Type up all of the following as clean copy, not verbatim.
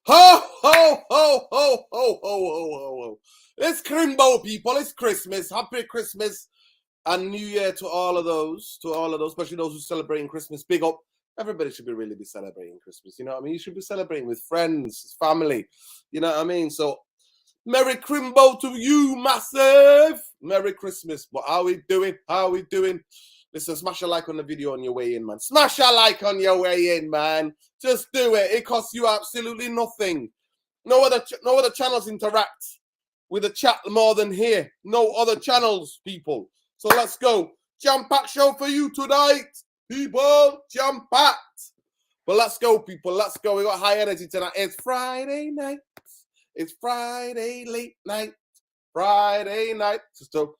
Ho, ho, ho, ho, ho, ho, ho, ho, ho. It's Crimbo, people. It's Christmas. Happy Christmas and New Year to all of those, especially those who celebrating Christmas. Big up. Everybody should really be celebrating Christmas. You know what I mean? You should be celebrating with friends, family. You know what I mean? So, Merry Crimbo to you, massive. Merry Christmas. But how we doing? How we doing? Listen, smash a like on the video on your way in, man. Smash a like on your way in, man. Just do it. It costs you absolutely nothing. No other channels interact with the chat more than here. No other channels, people. So let's go. Jam-packed show for you tonight, people. Jam-packed. But let's go, people. Let's go. We got high energy tonight. It's Friday night. It's Friday late night. Friday night. So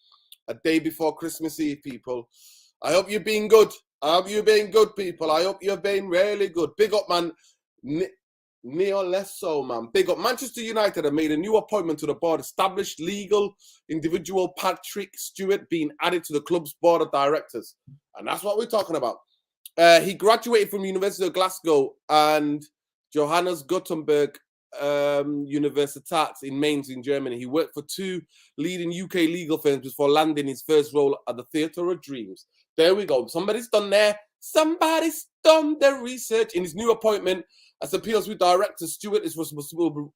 a day before Christmas Eve, people. I hope you've been good. I hope you've been good, people. I hope you've been really good. Big up, man. Neo less so, man. Big up. Manchester United have made a new appointment to the board. Established legal individual Patrick Stewart being added to the club's board of directors. And that's what we're talking about. He graduated from University of Glasgow and Johannes Gutenberg Universität in Mainz in Germany. He worked for two leading UK legal firms before landing his first role at the Theatre of Dreams. There we go. Somebody's done there. Somebody's done their research. In his new appointment as the PLC director, Stewart is responsible.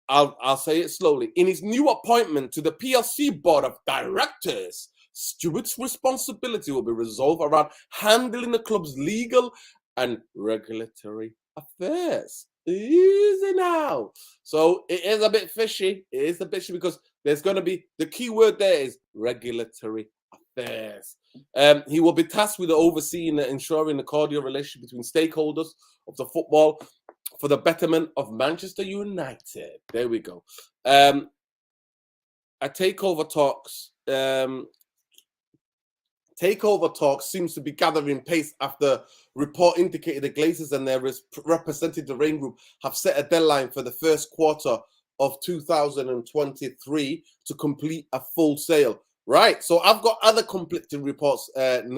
I'll say it slowly. In his new appointment to the PLC board of directors, Stewart's responsibility will be resolved around handling the club's legal and regulatory affairs. Easy now. So it is a bit fishy. It is a bit fishy because there's going to be, the key word there is regulatory affairs. He will be tasked with overseeing and ensuring the cordial relationship between stakeholders of the football for the betterment of Manchester United. There we go. A takeover talks seems to be gathering pace after report indicated the Glazers and their representative Rain Group have set a deadline for the first quarter of 2023 to complete a full sale. Right, so I've got other conflicting reports, less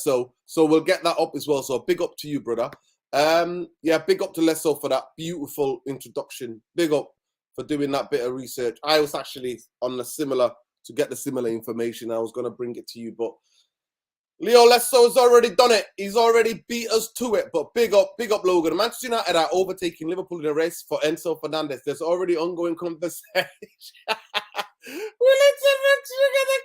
so. So we'll get that up as well. So big up to you, brother. Yeah, big up to Lesso for that beautiful introduction. Big up for doing that bit of research. I was actually on the similar, to get the similar information. I was going to bring it to you, but Leo Lesso has already done it. He's already beat us to it. But big up Logan. Manchester United are overtaking Liverpool in a race for Enzo Fernandez. There's already ongoing conversation. Will it ever trigger the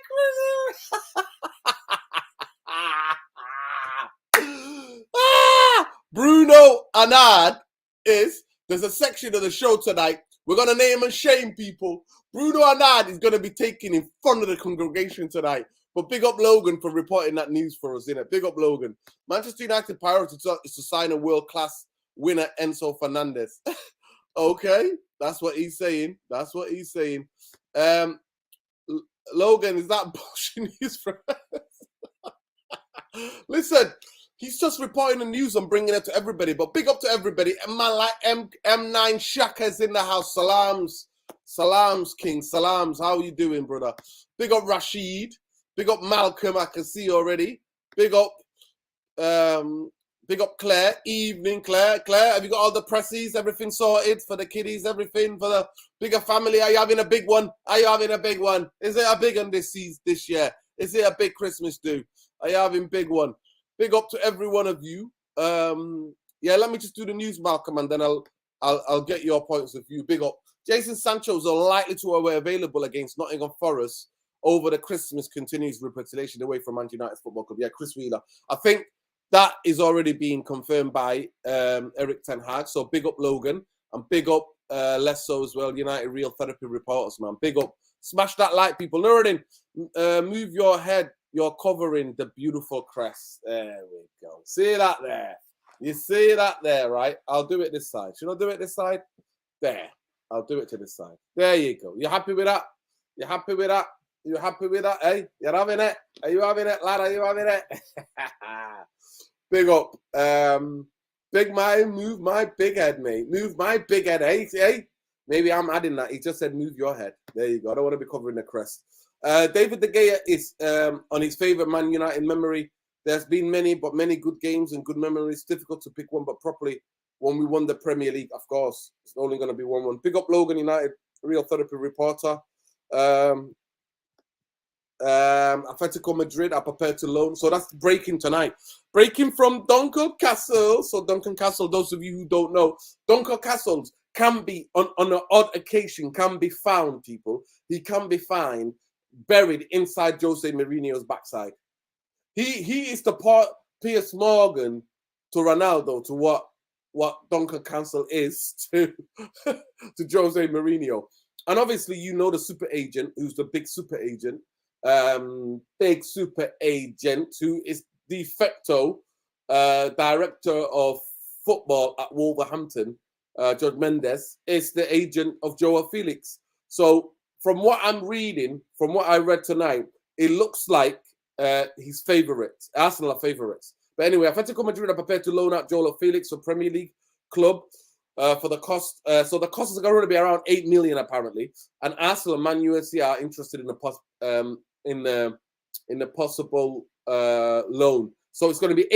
Bruno Anad there's a section of the show tonight. We're going to name and shame people. Bruno Anad is going to be taken in front of the congregation tonight. But big up Logan for reporting that news for us, innit? Big up Logan. Manchester United priority is to sign a world-class winner, Enzo Fernandez. Okay, that's what he's saying. That's what he's saying. Logan, is that bullshit news for us? Listen, he's just reporting the news and bringing it to everybody. But big up to everybody. And man like M9 Shaka's in the house. Salams. Salams, King. Salams. How are you doing, brother? Big up Rashid. Big up Malcolm. I can see already. Big up Claire. Evening, Claire. Claire, have you got all the pressies? Everything sorted for the kiddies? Everything for the bigger family? Are you having a big one? Are you having a big one? Is it a big one this year? Is it a big Christmas do? Are you having big one? Big up to every one of you. Yeah, let me just do the news, Malcolm, and then I'll get your points of view. Big up. Jason Sancho's unlikely to be available against Nottingham Forest over the Christmas continues repatriation away from Manchester United Football Club. Yeah, Chris Wheeler. I think that is already being confirmed by Eric Ten Hag. So big up Logan and big up Lesso as well. United Real Therapy Reporters, man. Big up. Smash that like, people. Nuruddin, move your head. You're covering the beautiful crest. There we go. See that there? You see that there, right? I'll do it this side. Should I do it this side? There. I'll do it to this side. There you go. You happy with that? You happy with that? You happy with that, eh? You're having it? Are you having it, lad? Are you having it? Big up. Big man, move my big head, mate. Move my big head, eh? Maybe I'm adding that. He just said move your head. There you go. I don't want to be covering the crest. David De Gea is on his favourite Man United memory. There's been many good games and good memories. Difficult to pick one, but properly when we won the Premier League, of course. It's only going to be 1-1. Big up Logan United, Real Therapy reporter. Atletico Madrid are prepared to loan. So that's breaking tonight. Breaking from Duncan Castle. So Duncan Castle, those of you who don't know, Duncan Castles can be, on an odd occasion, can be found, people. He can be found buried inside Jose Mourinho's backside. He is the part Piers Morgan to Ronaldo, to what Duncan Castle is to Jose Mourinho. And obviously, you know the super agent, who's the big super agent, who is de facto director of football at Wolverhampton, George Mendes, is the agent of Joao Felix. So from what I'm reading, from what I read tonight, it looks like his favourites, Arsenal are favourites. But anyway, Atletico Madrid are prepared to loan out Joao Felix for Premier League club for the cost. So the cost is going to be around 8 million apparently. And Arsenal and Man USA are interested in the possible loan. So it's going to be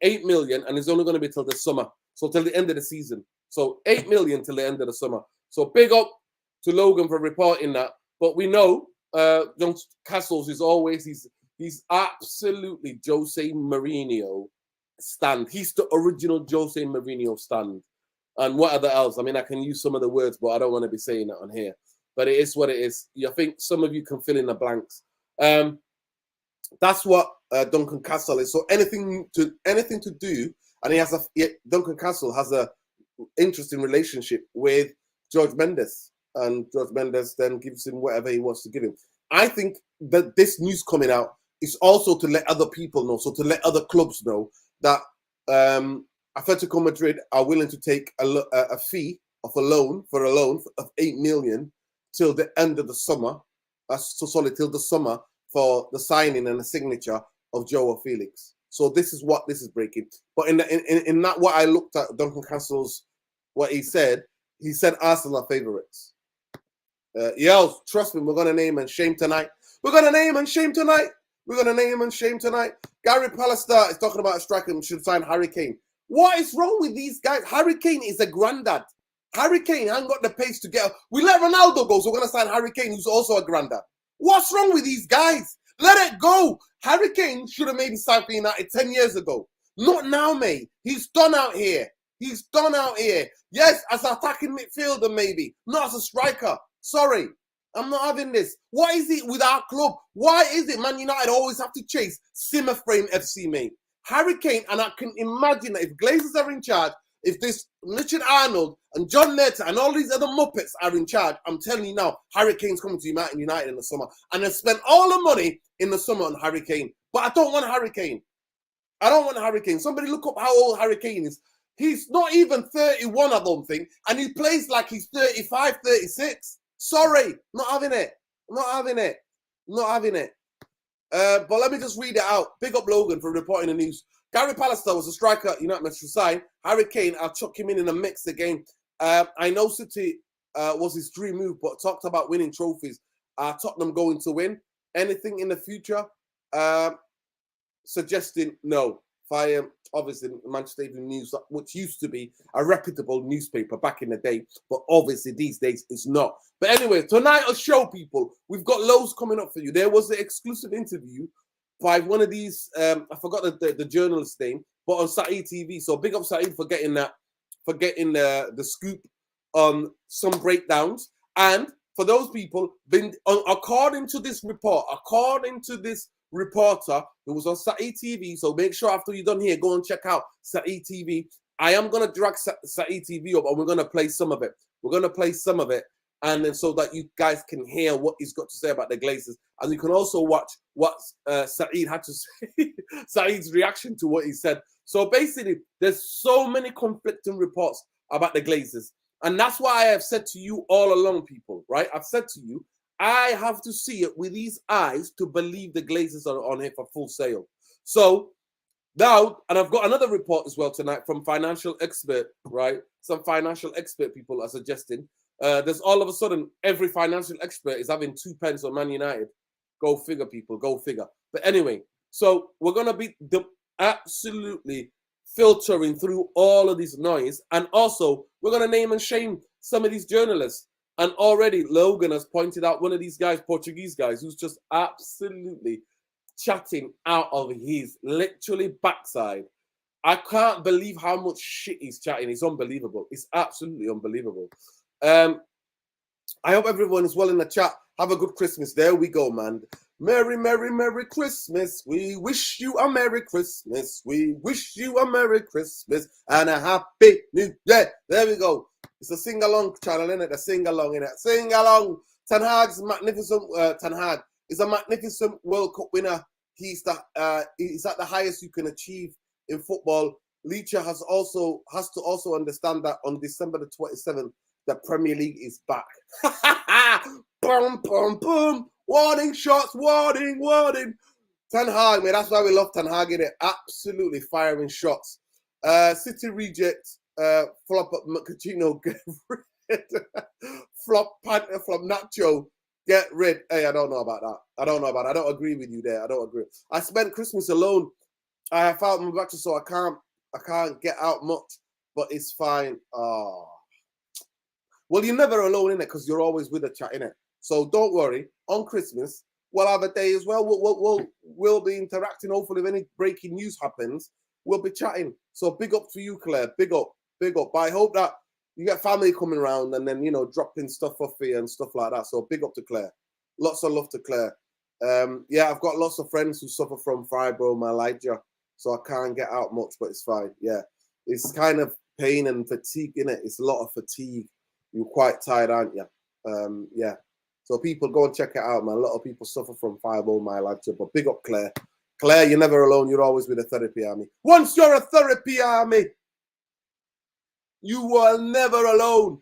8 million, and it's only going to be till the summer. So till the end of the season. So 8 million till the end of the summer. So big up to Logan for reporting that. But we know John Castles is always he's absolutely Jose Mourinho stand. He's the original Jose Mourinho stand. And what other else? I mean, I can use some of the words, but I don't want to be saying that on here. But it is what it is. I think some of you can fill in the blanks. That's what Duncan Castle is. So anything to do, and Duncan Castle has a interesting relationship with George Mendes, and George Mendes then gives him whatever he wants to give him. I think that this news coming out is also to let other people know, so to let other clubs know that Atletico Madrid are willing to take a fee of a loan of 8 million till the end of the summer. Till the summer for the signing and the signature of Joao Felix. So this is what this is breaking. But in that what I looked at Duncan Castle's what he said Arsenal are favourites. Trust me, we're gonna name and shame tonight. Gary Pallister is talking about a striker and should sign Harry Kane. What is wrong with these guys? Harry Kane is a granddad. Harry Kane hasn't got the pace to get. We let Ronaldo go, so we're gonna sign Harry Kane, who's also a granddad. What's wrong with these guys? Let it go. Harry Kane should have maybe signed for United 10 years ago. Not now, mate. He's done out here. Yes, as an attacking midfielder, maybe. Not as a striker. Sorry. I'm not having this. What is it with our club? Why is it Man United always have to chase Simmer Frame FC, mate? Harry Kane, and I can imagine that if Glazers are in charge, if this Richard Arnold and John Meta and all these other Muppets are in charge, I'm telling you now, Harry Kane's coming to United in the summer. And they spend all the money in the summer on Harry Kane. But I don't want Harry Kane. Somebody look up how old Harry Kane is. He's not even 31, I don't think. And he plays like he's 35, 36. Sorry, not having it. But let me just read it out. Big up Logan for reporting the news. Gary Pallister was a striker United must resign. Harry Kane, I'll chuck him in the mix again. I know City was his dream move, but talked about winning trophies. Tottenham going to win. Anything in the future? Suggesting no. Via, obviously, Manchester Evening News, which used to be a reputable newspaper back in the day, but obviously these days it's not. But anyway, tonight I'll show people, we've got loads coming up for you. There was an exclusive interview by one of these, I forgot the journalist's name, but on Saeed TV. So big up Saeed for getting the scoop on some breakdowns. And for those people, according to this reporter who was on Saeed TV, so make sure after you're done here, go and check out Saeed TV. I am going to drag Saeed TV up and we're going to play some of it. And then so that you guys can hear what he's got to say about the Glazers. And you can also watch what Saeed had to say, Saeed's reaction to what he said. So basically, there's so many conflicting reports about the Glazers. And that's why I have said to you all along, people, right? I've said to you, I have to see it with these eyes to believe the Glazers are on here for full sale. So now, and I've got another report as well tonight from financial expert, right? Some financial expert people are suggesting there's all of a sudden every financial expert is having 2 pence on Man United. Go figure, people, go figure. But anyway, so we're going to be absolutely filtering through all of this noise. And also, we're going to name and shame some of these journalists. And already Logan has pointed out one of these guys, Portuguese guys, who's just absolutely chatting out of his literally backside. I can't believe how much shit he's chatting. It's unbelievable. It's absolutely unbelievable. I hope everyone is well in the chat. Have a good Christmas. There we go, man. Merry, Merry, Merry Christmas. We wish you a Merry Christmas. We wish you a Merry Christmas and a Happy New Year. There we go. It's a sing-along channel, isn't it? A sing-along, innit? Sing-along. Ten Hag's magnificent. Ten Hag is a magnificent World Cup winner. He's at the highest you can achieve in football. Leacher has to also understand that on December the 27th, the Premier League is back. Boom, boom, boom. Warning shots, warning, warning. Ten Hag, man, that's why we love Ten Hag, innit? Absolutely firing shots. City reject. Flop up Macchino, get rid. Flop Panther, flop Nacho, get rid. Hey, I don't know about that. I don't agree with you there. I don't agree. I spent Christmas alone. I have found my battery, so I can't get out much, but it's fine. Oh. Well, you're never alone, innit? Because you're always with a chat, innit? So don't worry. On Christmas, we'll have a day as well. We'll be interacting. Hopefully, if any breaking news happens, we'll be chatting. So big up to you, Claire. Big up, big up. But I hope that you get family coming around and then, you know, dropping stuff off here and stuff like that. So big up to Claire. Lots of love to Claire. Yeah, I've got lots of friends who suffer from fibromyalgia, so I can't get out much, but it's fine. Yeah, it's kind of pain and fatigue, innit? It's a lot of fatigue. You're quite tired, aren't you? Yeah. So people, go and check it out, man. A lot of people suffer from fibromyalgia, but big up Claire. Claire, you're never alone. You're always with a therapy army. Once you're a therapy army, you are never alone.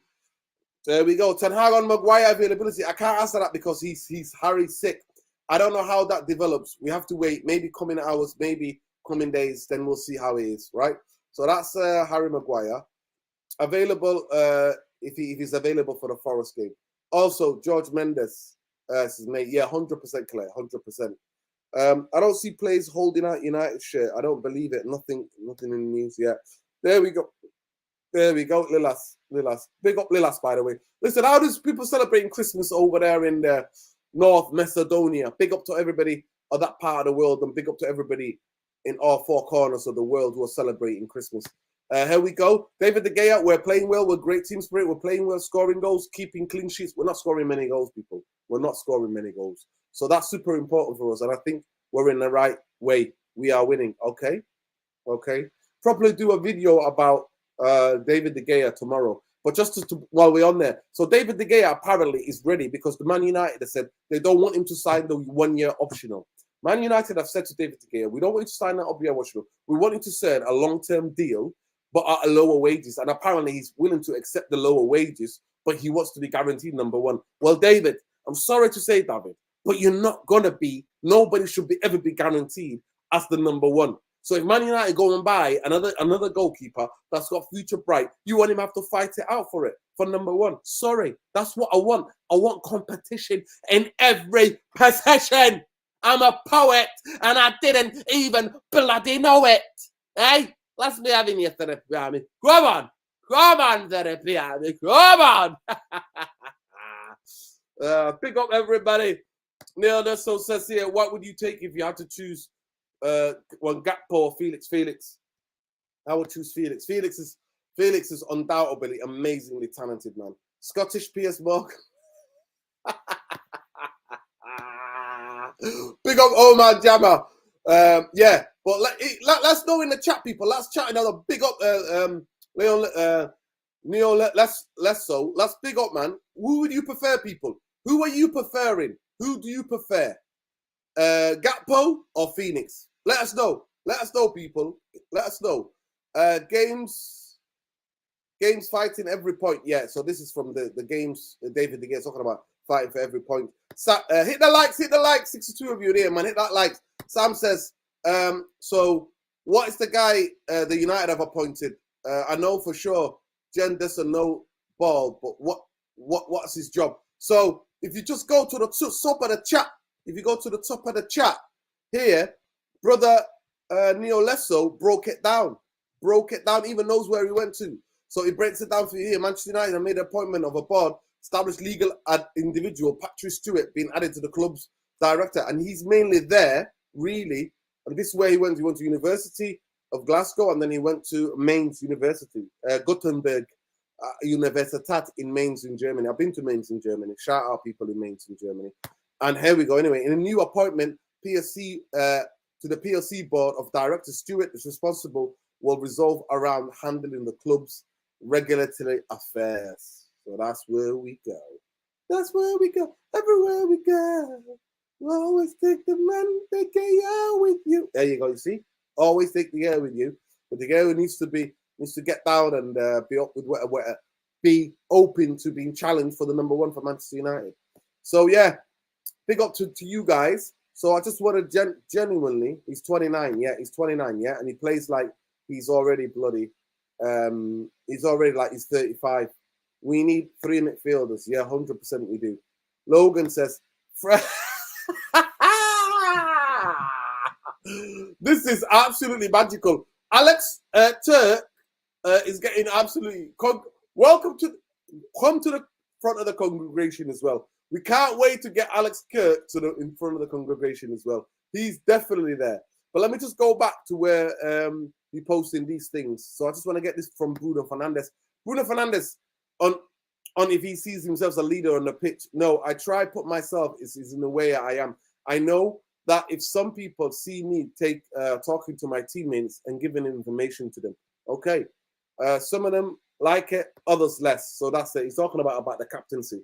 There we go. Ten Hag on Maguire availability. I can't answer that because he's Harry's sick. I don't know how that develops. We have to wait. Maybe coming hours, maybe coming days. Then we'll see how it is, right? So that's Harry Maguire. Available if he's available for the Forest game. Also, George Mendes, his mate. Yeah, 100% Claire, 100%. I don't see players holding out United shirt. I don't believe it. Nothing in the news yet. There we go. There we go. Lilas. Big up Lilas, by the way. Listen, how does people celebrating Christmas over there in North Macedonia? Big up to everybody of that part of the world, and big up to everybody in all four corners of the world who are celebrating Christmas. Here we go. David De Gea, we're playing well. We're great team spirit. We're playing well, scoring goals, keeping clean sheets. We're not scoring many goals, people. We're not scoring many goals. So that's super important for us. And I think we're in the right way. We are winning. Okay. Probably do a video about David De Gea tomorrow. But just to while we're on there. So David De Gea apparently is ready because the Man United have said they don't want him to sign the 1 year optional. Man United have said to David De Gea, we don't want you to sign that 1 year optional. We want you to sign a long-term deal, but at a lower wages. And apparently he's willing to accept the lower wages, but he wants to be guaranteed number one. Well, David, I'm sorry to say, David, but you're not going to be, nobody should ever be guaranteed as the number one. So if Man United go and buy another goalkeeper that's got future bright, you want him to have to fight it out for it, for number one. Sorry, that's what I want. I want competition in every position. I'm a poet and I didn't even bloody know it. Hey, let's be having your therapy army. Come on, therapy army. Come on. Pick up everybody. Neil Nesso says here, what would you take if you had to choose one Gakpo or Felix? I would choose Felix. Felix is undoubtedly amazingly talented, man. Scottish Piers Morgan. Big up Omar Jammer. Yeah, but let's know in the chat, people. Let's chat another. Big up Leon Neo. Let's big up, man. Who would you prefer, people? Who are you preferring? Who do you prefer? Gakpo or Phoenix? Let us know. Let us know, people. Let us know. Games fighting every point. Yeah, so this is from the games David De Gea talking about fighting for every point. Hit the likes. 62 of you there, man. Hit that like. Sam says, so what is the guy the United have appointed? I know for sure Jen doesn't know ball, but what's his job? So if you just go to the top of the chat, here, brother Neo Lesso broke it down. broke it down, even knows where he went to. So he breaks it down for you here. Manchester United have made an appointment of a board, established legal individual, Patrick Stewart, being added to the club's director. And he's mainly there, really. And this is where he went. He went to University of Glasgow, and then he went to Mainz University, Gothenburg Universität in Mainz in Germany. I've been to Mainz in Germany. Shout out people in Mainz in Germany. And here we go. Anyway, in a new appointment, PSC to the PLC board of directors, Stewart is responsible, will resolve around handling the club's regulatory affairs. So that's where we go. That's where we go. Everywhere we go. You always take the man, take the air with you. There you go. You see, always take the air with you. But the air needs to get down and be up with whatever, be open to being challenged for the number one for Manchester United. So yeah, big up to you guys. So I just want to genuinely, he's 29, yeah, he's 29, yeah, and he plays like he's already bloody, he's already like he's 35. We need 3 midfielders, yeah, 100% we do. Logan says, this is absolutely magical. Alex Turk is getting absolutely come to the front of the congregation as well. We can't wait to get Alex Kirk in front of the congregation as well. He's definitely there. But let me just go back to where you're posting these things. So I just want to get this from Bruno Fernandes. Bruno Fernandes, on if he sees himself as a leader on the pitch. No, I try put myself is in the way I am. I know that if some people see me talking to my teammates and giving information to them, okay, some of them like it, others less. So that's it. He's talking about the captaincy.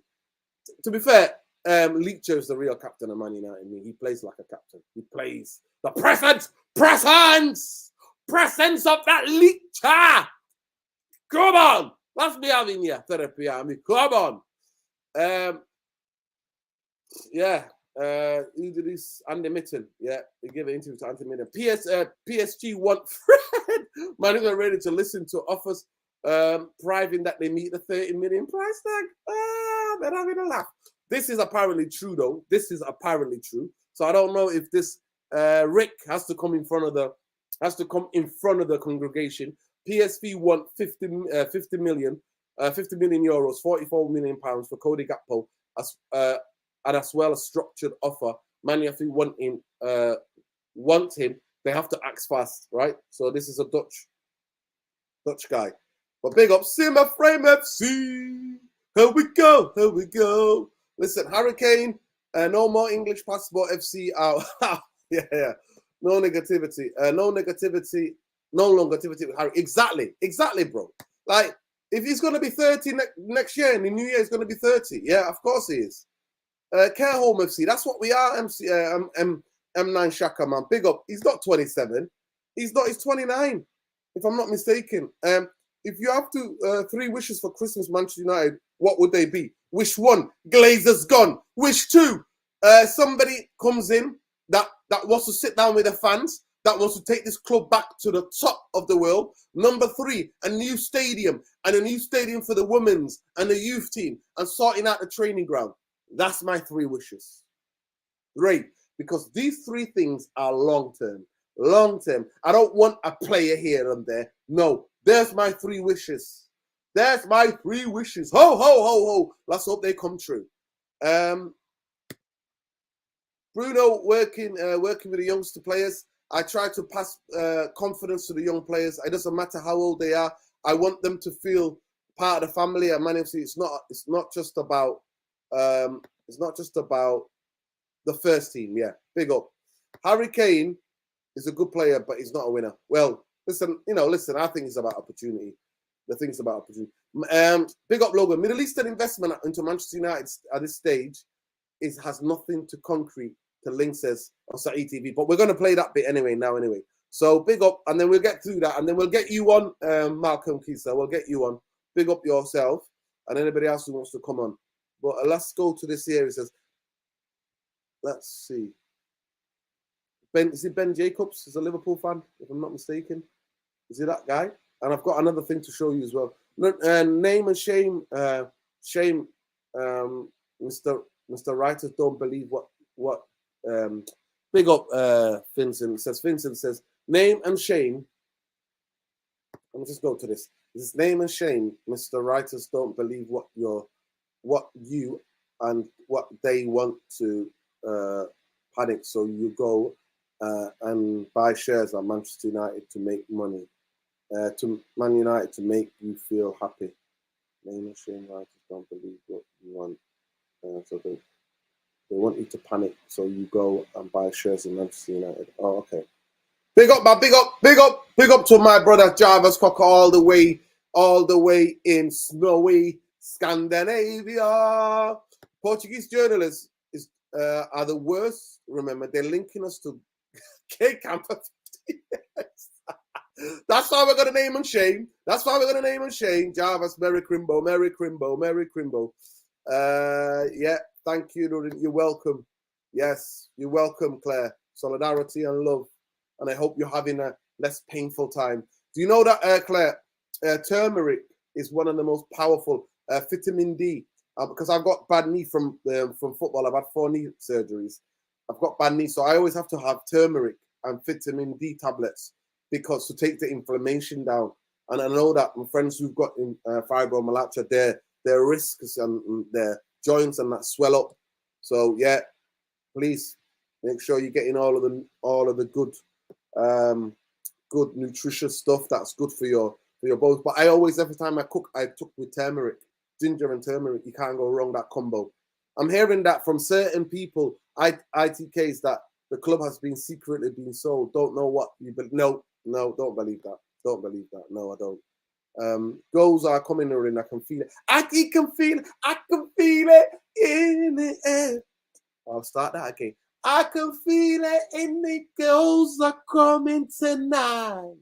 To be fair, Leacher is the real captain of Man United. He plays like a captain. He plays the presence of that Leacher. Come on, that's me having your therapy. I mean, come on. Yeah. Who did this? Andy Mitten. Yeah, they give an interview to Andy Mitten. PSG want Fred. Man, they're ready to listen to offers, proving that they meet the 30 million price tag. They're having a laugh. This is apparently true, though. This is apparently true. So I don't know if this Rick has to come in front of the congregation. PSV want 50 million euros, 44 million pounds for Cody Gakpo and as well as structured offer. Man United want him. They have to act fast, right? So this is a Dutch guy. But big up Simmer Frame FC. Here we go. Listen, Hurricane, no more English passport FC out. yeah. No negativity. No negativity with Harry. Exactly, bro. Like, if he's going to be 30 next year, in the new year, he's going to be 30. Yeah, of course he is. Care Home FC, that's what we are, M9 Shaka, man. Big up. He's not 27. He's 29, if I'm not mistaken. If you have 3 wishes for Christmas, Manchester United, what would they be? Wish 1, Glazers gone. Wish 2, somebody comes in that wants to sit down with the fans, that wants to take this club back to the top of the world. Number 3, a new stadium, and a new stadium for the women's and the youth team, and sorting out the training ground. That's my 3 wishes. Great, because these 3 things are long-term. Long-term. I don't want a player here and there. No, there's my 3 wishes. There's my 3 wishes. Ho, ho, ho, ho. Let's hope they come true. Bruno working with the youngster players. I try to pass confidence to the young players. It doesn't matter how old they are. I want them to feel part of the family at Man FC. It's not just about the first team. Yeah, big up. Harry Kane is a good player, but he's not a winner. Well, listen. I think it's about opportunity. The thing's about opportunity. Big up, Logan. Middle Eastern investment into Manchester United at this stage has nothing to concrete to link, says on Saeed TV. But we're going to play that bit anyway. So big up, and then we'll get through that, and then we'll get you on, Malcolm Kisa. We'll get you on. Big up yourself and anybody else who wants to come on. But let's go to this here. It says, let's see. Is it Ben Jacobs? He's a Liverpool fan, if I'm not mistaken. Is it that guy? And I've got another thing to show you as well. Name and shame, Mr. Writers don't believe what big up Vincent says. Vincent says, name and shame Let me just go to this. This is name and shame. Mr. Writers don't believe what you and what they want to panic. So you go and buy shares at Manchester United to make money. To Man United to make you feel happy. Name and shame. Writers don't believe what you want. So they want you to panic. So you go and buy shares in Manchester United. Oh, okay. Big up, man. Big up to my brother Jarvis Cocker all the way in snowy Scandinavia. Portuguese journalists are the worst. Remember, they're linking us to K Camp for 50 years. That's why we're going to name and shame. Jarvis, Merry Crimbo. Yeah, thank you. You're welcome. Yes, you're welcome, Claire. Solidarity and love. And I hope you're having a less painful time. Do you know that, Claire, turmeric is one of the most powerful vitamin D? Because I've got bad knee from football. I've had 4 knee surgeries. I've got bad knee, so I always have to have turmeric and vitamin D tablets because to take the inflammation down. And I know that my friends who've got fibromyalgia, their wrists and their joints and that swell up. So yeah, please make sure you're getting all of the good nutritious stuff that's good for your bones. But I always, every time I cook, I cook with turmeric, ginger and turmeric. You can't go wrong, that combo. I'm hearing that from certain people, ITKs, that the club has been secretly being sold. Don't know what you, but no, don't believe that. No, I don't. Goals are coming in. I can feel it. I can feel it in the air. I'll start that again. I can feel it in the goals are coming tonight.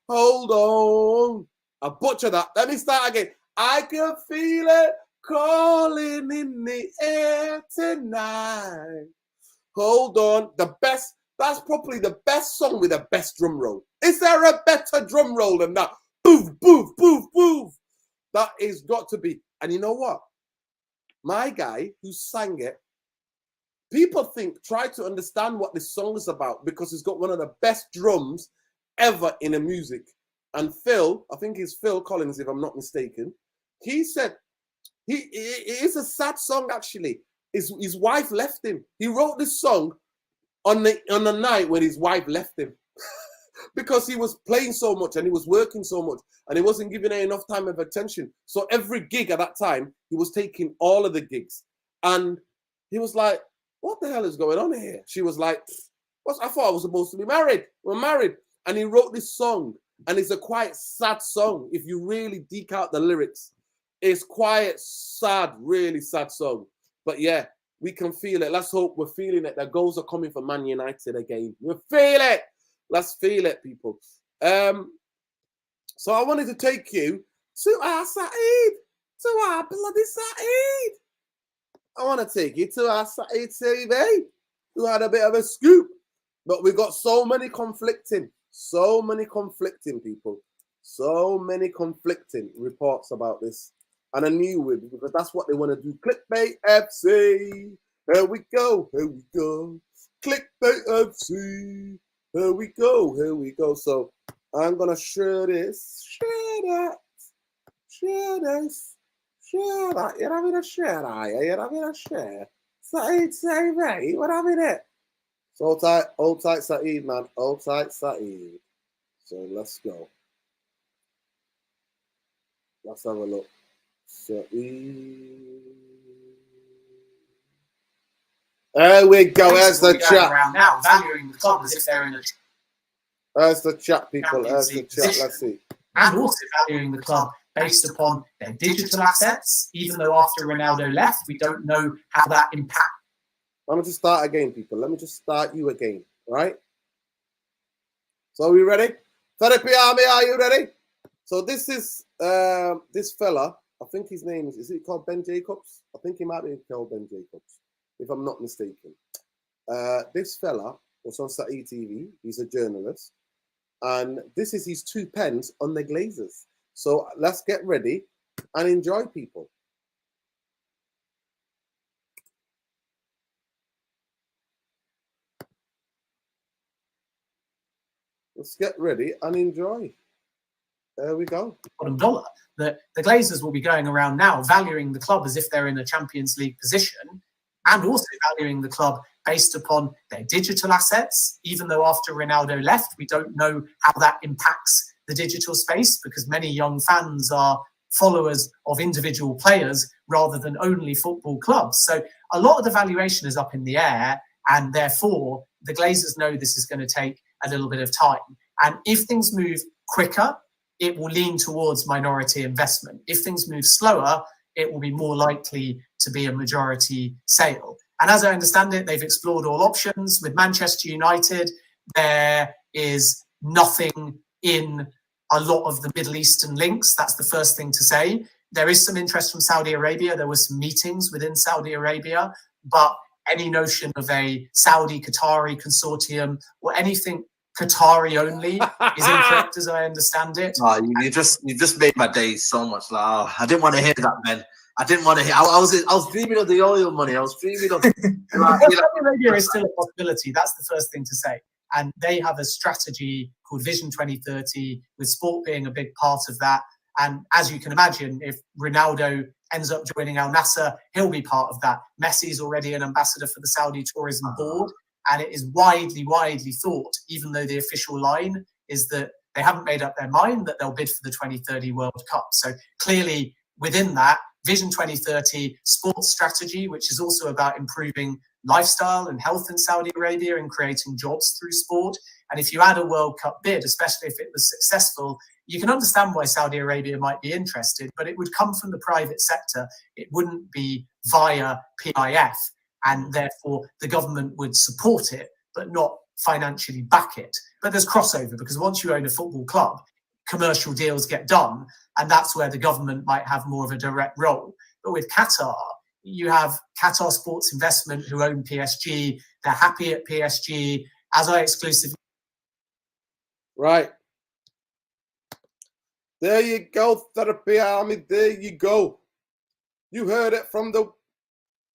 Hold on. I butchered that. Let me start again. I can feel it calling in the air tonight. Hold on. That's probably the best song with the best drum roll. Is there a better drum roll than that? Boof, boof, boof, boof. That is got to be. And you know what? My guy who sang it, people try to understand what this song is about because it's got one of the best drums ever in a music. And Phil, I think it's Phil Collins, if I'm not mistaken, he said it is a sad song actually. His wife left him. He wrote this song on the night when his wife left him because he was playing so much and he was working so much and he wasn't giving her enough time of attention. So every gig at that time, he was taking all of the gigs. And he was like, what the hell is going on here? She was like, I thought I was supposed to be married. We're married. And he wrote this song. And it's a quite sad song. If you really dig out the lyrics, it's quite sad, really sad song. But yeah, we can feel it. Let's hope we're feeling it. The goals are coming for Man United again. We feel it. Let's feel it, people. So I wanted to take you to our Saeed, to our bloody Saeed. I want to take you to our Saeed TV, who had a bit of a scoop. But we've got so many conflicting people, so many conflicting reports about this. And I knew it because that's what they want to do. Clickbait FC. Here we go. Clickbait FC. Here we go. So I'm going to share this. Share this. You're having a share, are you? You're having a share. Saeed, mate. What having it? So hold tight, Saeed, man. Hold tight, Saeed. So let's go. Let's have a look. Saeed. There we go. There's the chat. Around now, valuing the club as if they're in the. There's the chat, people. There's the chat. Let's see. And also valuing the club based upon their digital assets, even though after Ronaldo left, we don't know how that impacts. Let me just start again, people. Let me just start you again, right? So are we ready? Therapy Army, are you ready? So this is this fella. I think his name is it called Ben Jacobs? I think he might be called Ben Jacobs, if I'm not mistaken. This fella was on Saeed TV. He's a journalist. And this is his 2 pence on the Glazers. So let's get ready and enjoy, people. Let's get ready and enjoy. There we go. Bottom dollar. The Glazers will be going around now valuing the club as if they're in a Champions League position, and also valuing the club based upon their digital assets, even though after Ronaldo left, we don't know how that impacts the digital space, because many young fans are followers of individual players rather than only football clubs. So a lot of the valuation is up in the air, and therefore the Glazers know this is going to take a little bit of time. And if things move quicker, it will lean towards minority investment. If things move slower, it will be more likely to be a majority sale. And as I understand it, they've explored all options. With Manchester United, there is nothing in a lot of the Middle Eastern links. That's the first thing to say. There is some interest from Saudi Arabia. There were some meetings within Saudi Arabia, but any notion of a Saudi-Qatari consortium or anything Qatari only is incorrect, as I understand it. Oh, you just made my day so much. Like, oh, I didn't want to hear that, man. I didn't want to hear. I was dreaming of the oil money. I was dreaming of. Saudi Arabia is still a possibility. That's the first thing to say. And they have a strategy called Vision 2030, with sport being a big part of that. And as you can imagine, if Ronaldo ends up joining Al Nassr, he'll be part of that. Messi's already an ambassador for the Saudi Tourism Board. And it is widely thought, even though the official line is that they haven't made up their mind, that they'll bid for the 2030 World Cup. So clearly within that, Vision 2030 sports strategy, which is also about improving lifestyle and health in Saudi Arabia and creating jobs through sport. And if you add a World Cup bid, especially if it was successful, you can understand why Saudi Arabia might be interested, but it would come from the private sector. It wouldn't be via PIF. And therefore the government would support it, but not financially back it. But there's crossover, because once you own a football club, commercial deals get done, and that's where the government might have more of a direct role. But with Qatar, you have Qatar Sports Investment, who own PSG. They're happy at PSG, as I exclusively. Right. There you go, Therapy Army. There you go. You heard it from the...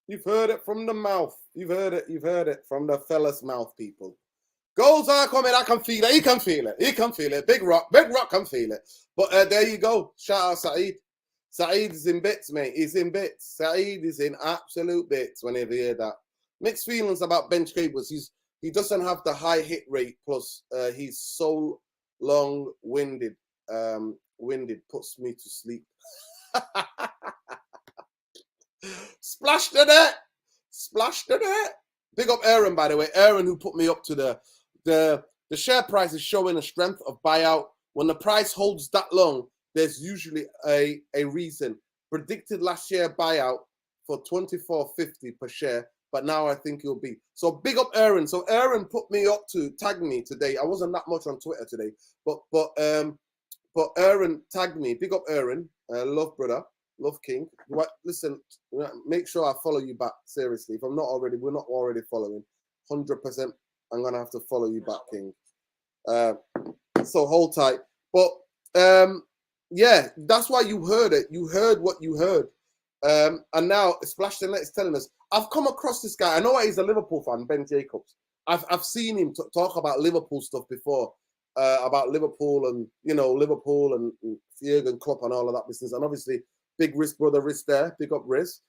You've heard it from the mouth. You've heard it from the fella's mouth, people. Goals are coming. I can feel it. He can feel it. He can feel it. Big Rock can feel it. But there you go. Shout out Saeed. Saeed is in bits, mate. He's in bits. Saeed is in absolute bits whenever you hear that. Mixed feelings about bench cables. He doesn't have the high hit rate. Plus, he's so long-winded. Puts me to sleep. Splash to that. Splash to that. Big up Aaron, by the way. Aaron, who put me up to the share price is showing a strength of buyout. When the price holds that long, there's usually a reason. Predicted last year buyout for $24.50 per share, but now I think it'll be. So big up Aaron. So Aaron put me up to tag me today. I wasn't that much on Twitter today, but Aaron tagged me. Big up Aaron. Love brother. Love King. Listen, make sure I follow you back. Seriously, if we're not already following, 100%, I'm gonna have to follow you back, King. So hold tight. But yeah, that's why you heard it. You heard what you heard. And now Splash the Net is telling us. I've come across this guy. I know he's a Liverpool fan, Ben Jacobs. I've seen him talk about Liverpool stuff before, about Liverpool and Liverpool and Jurgen Klopp and all of that business. And obviously, big Riz brother Riz there. Big up Riz.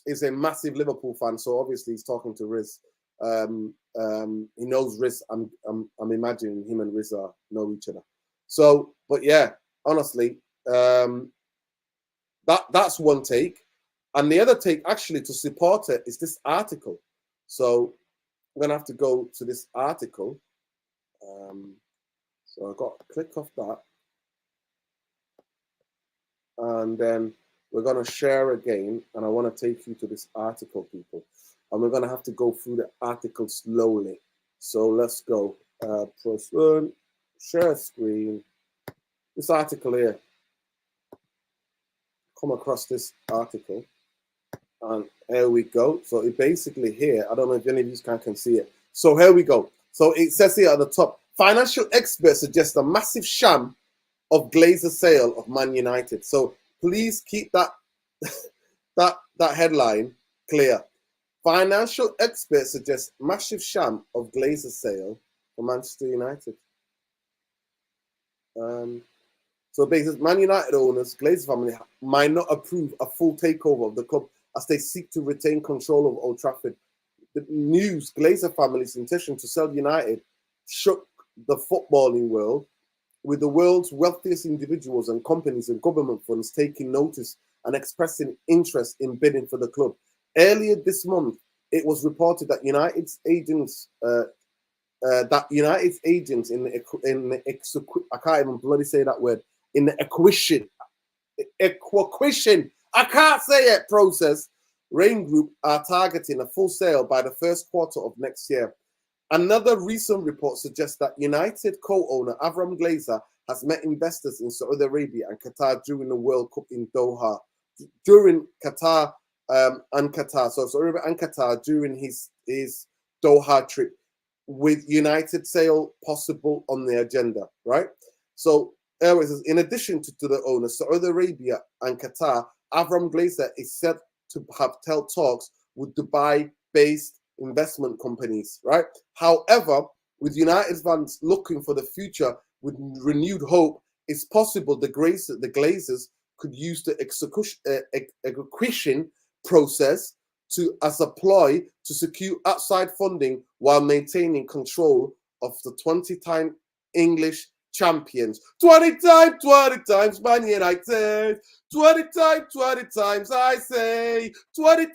Is a massive Liverpool fan, so obviously he's talking to Riz. He knows Riz. I'm imagining him and Riz know each other. So, but yeah, honestly, that's one take. And the other take, actually, to support it, is this article. So I'm going to have to go to this article. So I've got to click off that. And then we're going to share again. And I want to take you to this article, people. And we're going to have to go through the article slowly. So let's go. Press one, share screen. This article here. Come across this article. And here we go. So it basically here, I don't know if any of you can see it. So here we go. So it says here at the top, financial experts suggest a massive sham of Glazers sale of Man United. So please keep that that headline clear. Financial experts suggest massive sham of Glazers sale for Manchester United. So basically, Man United owners, Glazers family, might not approve a full takeover of the club as they seek to retain control of Old Trafford. The news, Glazer family's intention to sell United shook the footballing world, with the world's wealthiest individuals and companies and government funds taking notice and expressing interest in bidding for the club. Earlier this month, it was reported that United's agents in the I can't even bloody say that word, in the acquisition, I can't say it, process, Rain Group are targeting a full sale by the first quarter of next year. Another recent report suggests that United co-owner Avram Glazer has met investors in Saudi Arabia and Qatar during the World Cup in Doha. During Qatar and Qatar, so Saudi Arabia and Qatar during his Doha trip, with United sale possible on the agenda, right? So in addition to the owners, Saudi Arabia and Qatar, Avram Glazer is said to have held talks with Dubai-based investment companies, right? However, with United fans looking for the future with renewed hope, it's possible the Glazers could use the acquisition process as a ploy to secure outside funding while maintaining control of the 20-time English champions. 20 times, Man United. 20 times, I say. 20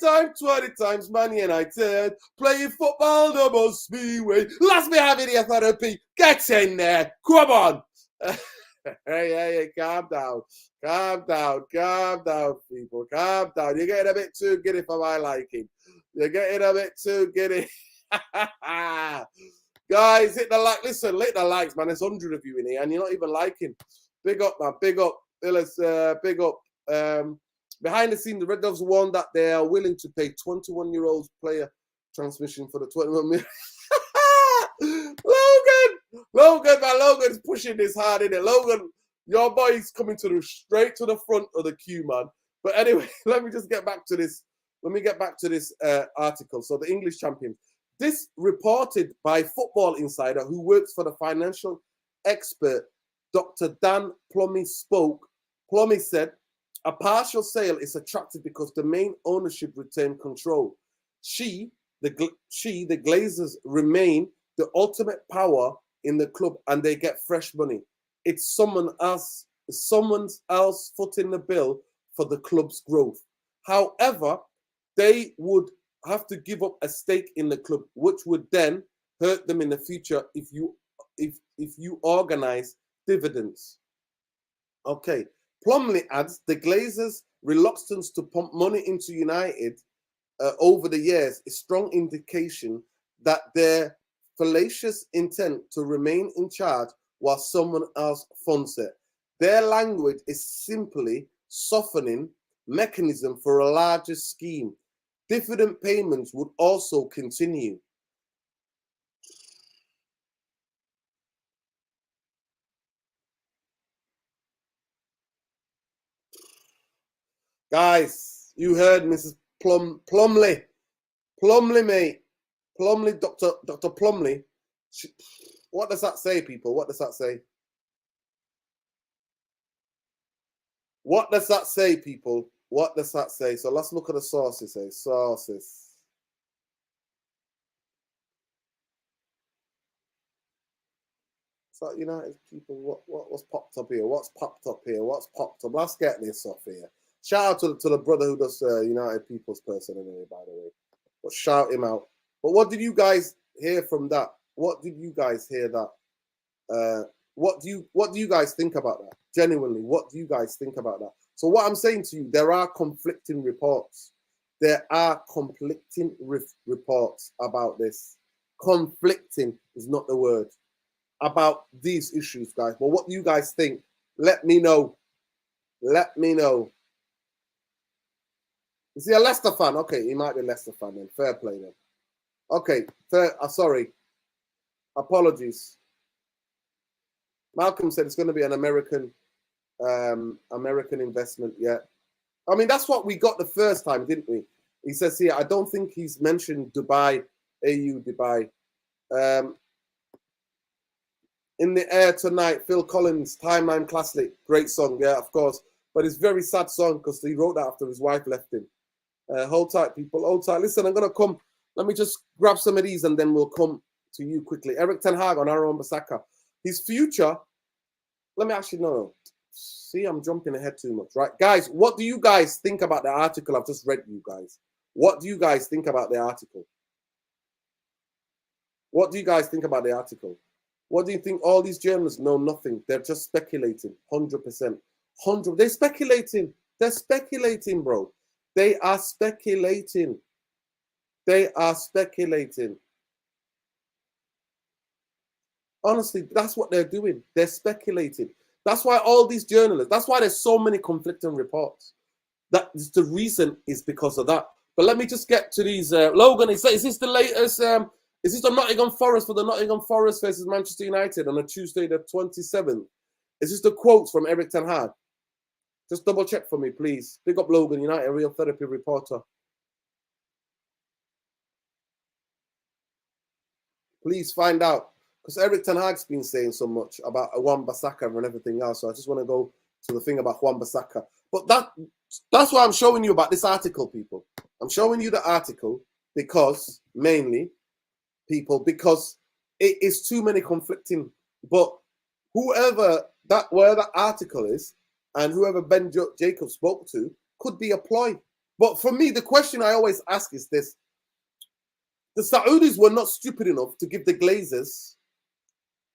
times, Man United. Playing football the most be way. Let's be having the therapy. Get in there. Come on. Hey, calm down, people. Calm down. You're getting a bit too giddy for my liking. You're getting a bit too giddy. Guys, hit the like. Listen, hit the likes, man. There's 100 of you in here, and you're not even liking. Big up, man. Big up. Illis, big up. Behind the scene, the Red Devils warned that they are willing to pay 21-year-old player transmission for the 21 million. Logan, man. Logan's pushing this hard, innit? Logan, your boy's coming straight to the front of the queue, man. But anyway, let me just get back to this. Let me get back to this article. So the English champions. This reported by Football Insider, who works for the financial expert Dr. Dan Plummy spoke. Plummy said, a partial sale is attractive because the main ownership retained control. The Glazers remain the ultimate power in the club, and they get fresh money. It's someone else footing the bill for the club's growth. However, they would have to give up a stake in the club, which would then hurt them in the future if you organize dividends. Okay. Plumley adds the Glazers' reluctance to pump money into United over the years is strong indication that their fallacious intent to remain in charge while someone else funds it. Their language is simply softening mechanism for a larger scheme. Dividend payments would also continue. Guys, you heard Mrs. Plumley, mate. Plumley, Dr. Plumley. What does that say, people? What does that say? What does that say, people? What does that say? So let's look at the sources. Sources. So United people, what's popped up here? What's popped up here? What's popped up? Let's get this off here. Shout out to the brother who does United People's person anyway, by the way. But shout him out. But what did you guys hear from that? What did you guys hear that? What do you guys think about that? Genuinely, what do you guys think about that? So what I'm saying to you, there are conflicting reports. There are conflicting reports about this. Conflicting is not the word. About these issues, guys. But what do you guys think? Let me know. Let me know. Is he a Leicester fan? Okay, he might be a Leicester fan then. Fair play then. Okay, sorry. Apologies. Malcolm said it's going to be an American investment. Yeah. I mean, that's what we got the first time, didn't we? He says here, I don't think he's mentioned Dubai, Dubai. In the Air Tonight, Phil Collins, Timeline Classic, great song, yeah, of course. But it's a very sad song because he wrote that after his wife left him. Hold tight, people, hold tight. Listen, I'm going to come. Let me just grab some of these and then we'll come to you quickly. Erik ten Hag on Wan-Bissaka. His future, let me actually know. See, I'm jumping ahead too much, right? Guys, what do you guys think about the article I've just read you guys? What do you guys think about the article? What do you guys think about the article? What do you think? All these journalists know nothing. They're just speculating, 100%. They're speculating. They're speculating, bro. They are speculating. They are speculating. Honestly, that's what they're doing. They're speculating. That's why all these journalists, that's why there's so many conflicting reports. That is the reason is because of that. But let me just get to these. Logan, is this the latest? Is this the Nottingham Forest for the Nottingham Forest versus Manchester United on a Tuesday the 27th? Is this the quotes from Erik ten Hag? Just double check for me, please. Big up Logan, United Real Therapy reporter. Please find out. Because Erik ten Hag's been saying so much about Wan-Bissaka and everything else. So I just want to go to the thing about Wan-Bissaka. But that's why I'm showing you about this article, people. I'm showing you the article because, mainly, people, because it is too many conflicting. But where that article is, and whoever Ben Jacobs spoke to, could be a ploy. But for me, the question I always ask is this. The Saudis were not stupid enough to give the Glazers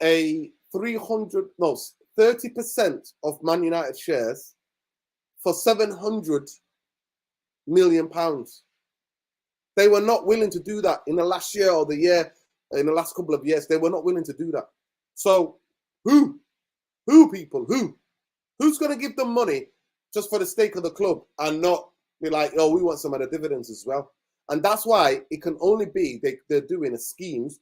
a 30% of Man United shares for £700 million. They were not willing to do that in the last year or in the last couple of years. They were not willing to do that. So who people, who's going to give them money just for the sake of the club and not be like, oh, we want some of the dividends as well? And that's why it can only be they're doing schemes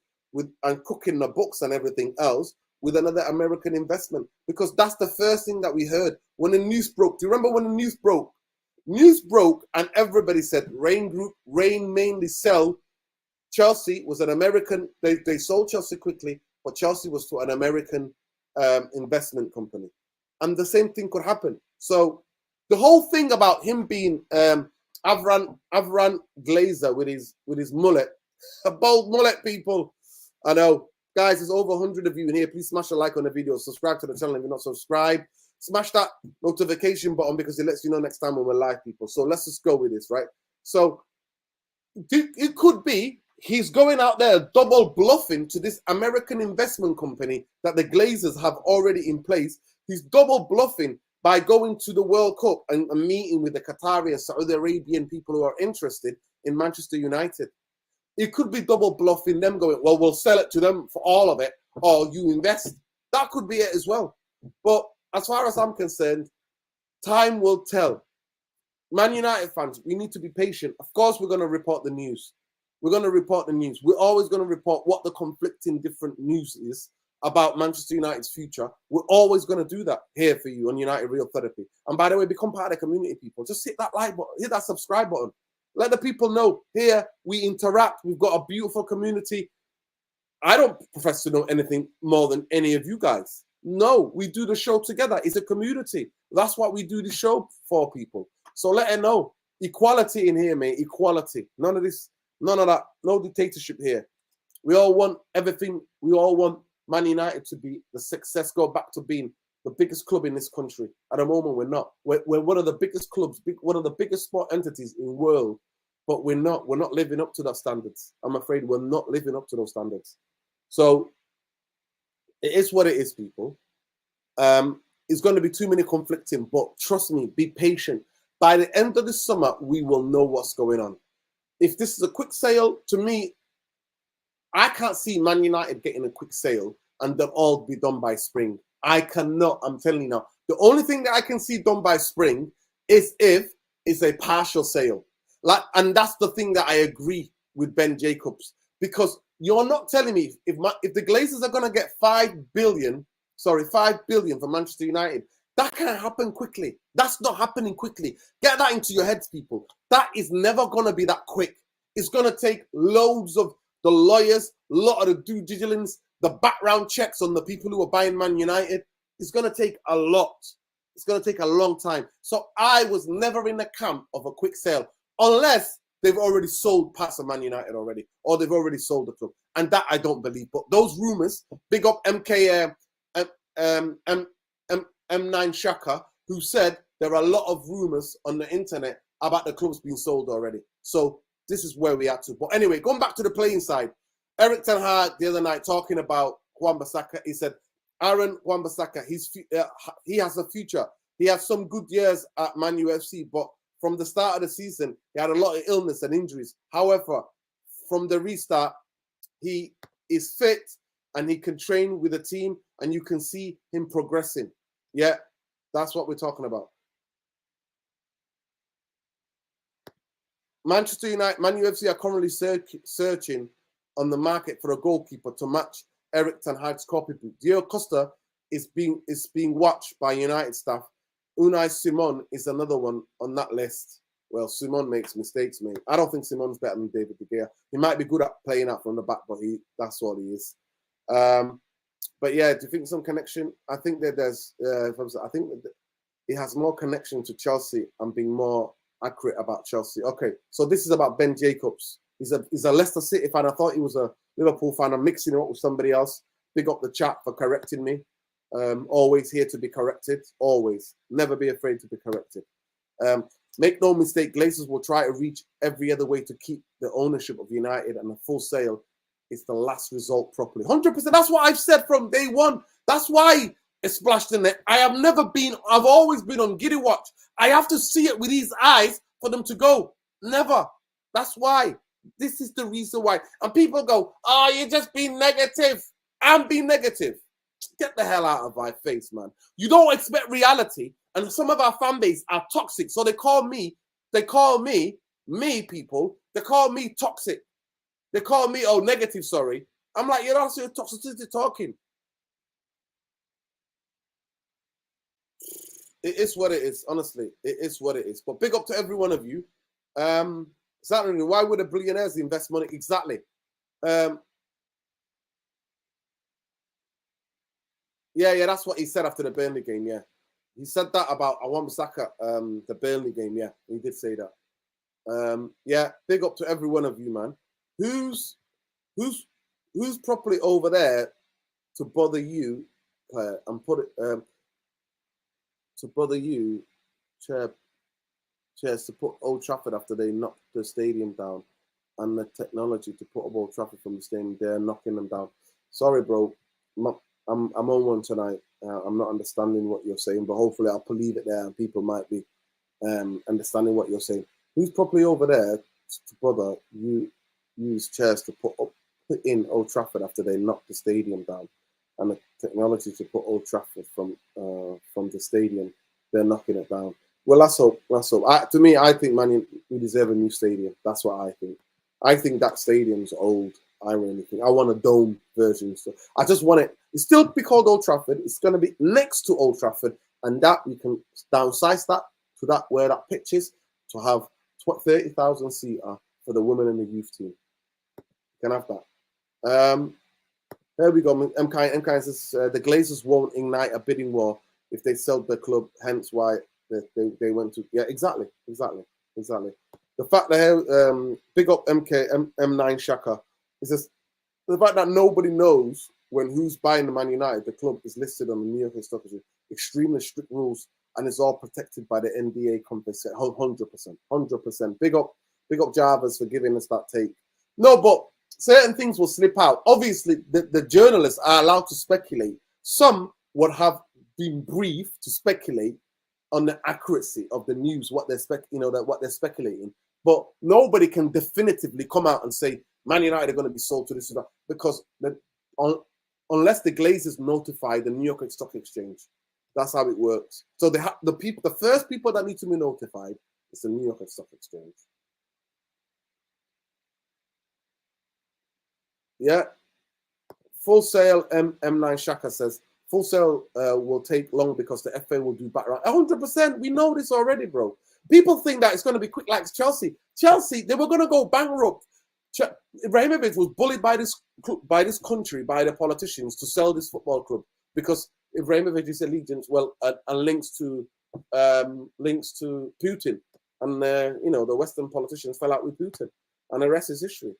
and cooking the books and everything else with another American investment, because that's the first thing that we heard when the news broke. Do you remember when the news broke? News broke and everybody said Rain mainly sell. Chelsea was an American. They sold Chelsea quickly, but Chelsea was to an American investment company, and the same thing could happen. So the whole thing about him being Avram Glazer with his mullet, a bold mullet, people. I know, guys, there's over 100 of you in here. Please smash a like on the video. Subscribe to the channel if you're not subscribed. Smash that notification button because it lets you know next time when we're live, people. So let's just go with this, right? So it could be he's going out there double bluffing to this American investment company that the Glazers have already in place. He's double bluffing by going to the World Cup and meeting with the Qatari and Saudi Arabian people who are interested in Manchester United. It could be double bluffing them going, well, we'll sell it to them for all of it, or you invest. That could be it as well. But as far as I'm concerned, time will tell. Man United fans, we need to be patient. Of course, we're going to report the news. We're going to report the news. We're always going to report what the conflicting different news is about Manchester United's future. We're always going to do that here for you on United Real Therapy. And by the way, become part of the community, people. Just hit that like button, hit that subscribe button. Let the people know here we interact. We've got a beautiful community. I don't profess to know anything more than any of you guys. No, we do the show together. It's a community. That's what we do the show for, people. So let her know. Equality in here, mate. Equality. None of this, none of that. No dictatorship here. We all want everything. We all want Man United to be the success, go back to being the biggest club in this country. At the moment, we're not. We're one of the biggest clubs, one of the biggest sport entities in the world, but we're not living up to those standards. I'm afraid we're not living up to those standards. So it is what it is, people. It's going to be too many conflicting, but trust me, be patient. By the end of the summer, we will know what's going on. If this is a quick sale, to me, I can't see Man United getting a quick sale and they'll all be done by spring. I cannot, I'm telling you now. The only thing that I can see done by spring is if it's a partial sale. And that's the thing that I agree with Ben Jacobs. Because you're not telling me if the Glazers are going to get $5 billion for Manchester United, that can't happen quickly. That's not happening quickly. Get that into your heads, people. That is never going to be that quick. It's going to take loads of the lawyers, a lot of the due diligence, the background checks on the people who are buying Man United is going to take a lot. It's going to take a long time. So I was never in the camp of a quick sale unless they've already sold past Man United already, or they've already sold the club. And that I don't believe. But those rumors, big up M9 Shaka, who said there are a lot of rumors on the internet about the clubs being sold already. So this is where we are to. But anyway, going back to the playing side, Erik ten Hag the other night talking about Wan-Bissaka, he said, Aaron Wan-Bissaka, he has a future. He has some good years at Man UFC, but from the start of the season, he had a lot of illness and injuries. However, from the restart, he is fit and he can train with the team and you can see him progressing. Yeah, that's what we're talking about. Manchester United, Man UFC are currently searching on the market for a goalkeeper to match Erik ten Hag's copybook. Diego Costa is being watched by United staff. Unai Simon is another one on that list. Well, Simon makes mistakes, mate. I don't think Simon's better than David De Gea. He might be good at playing out from the back, but that's all he is. But yeah, do you think some connection? I think that there's. I think that he has more connection to Chelsea and being more accurate about Chelsea. Okay, so this is about Ben Jacobs. He's a Leicester City fan. I thought he was a Liverpool fan. I'm mixing it up with somebody else. Big up the chat for correcting me. Always here to be corrected. Always. Never be afraid to be corrected. Make no mistake, Glazers will try to reach every other way to keep the ownership of United, and a full sale is the last result properly. 100%. That's what I've said from day one. That's why it's splashed in there. I've always been on Giddy Watch. I have to see it with these eyes for them to go. Never. That's why. This is the reason why. And people go, oh, you're just being negative. I'm being negative. Get the hell out of my face, man. You don't expect reality. And some of our fan base are toxic. So they call me people, they call me toxic. They call me, negative, sorry. I'm like, you're also toxicity talking. It is what it is, honestly. It is what it is. But big up to every one of you. Exactly. Why would the billionaires invest money? Exactly. Yeah, that's what he said after the Burnley game, yeah. He said that about Wan-Bissaka, the Burnley game, yeah. He did say that. Yeah, big up to every one of you, man. Who's properly over there to bother you, Claire, and put it to bother you, chairs to put Old Trafford after they knocked the stadium down, and the technology to put up Old Trafford from the stadium, they're knocking them down. Sorry, bro. I'm on one tonight. I'm not understanding what you're saying, but hopefully I'll leave it there and people might be understanding what you're saying. Who's properly over there to bother you use chairs to put in Old Trafford after they knocked the stadium down, and the technology to put Old Trafford from the stadium, they're knocking it down. Well, let's hope. To me, I think we deserve a new stadium. That's what I think. I think that stadium's old. I really think. I want a dome version. So I just want it. It's still be called Old Trafford. It's going to be next to Old Trafford, and that we can downsize that to that where that pitch is to have 30,000 seater for the women and the youth team. You can have that. There we go. MK says the Glazers won't ignite a bidding war if they sell the club. Hence why they went to. Yeah, exactly. The fact that big up M9 Shaka is just the fact that nobody knows when who's buying the Man United. The club is listed on the New York Stock Exchange. Extremely strict rules, and it's all protected by the NBA company. 100%. Big up Jarvis for giving us that take. No, but certain things will slip out. Obviously, the journalists are allowed to speculate. Some would have been briefed to speculate on the accuracy of the news, what they're speculating. But nobody can definitively come out and say Man United are going to be sold to this or that, because unless the Glazers notify the New York Stock Exchange, that's how it works. So the first people that need to be notified is the New York Stock Exchange. Yeah. Full sale, M9 Shaka says, full sale will take long because the FA will do background. 100%. We know this already, bro. People think that it's going to be quick like Chelsea. Chelsea, they were going to go bankrupt Ibrahimovic was bullied by this country, by the politicians, to sell this football club because Ibrahimovic is allegiance, and links to Putin, and the Western politicians fell out with Putin, and the rest is history.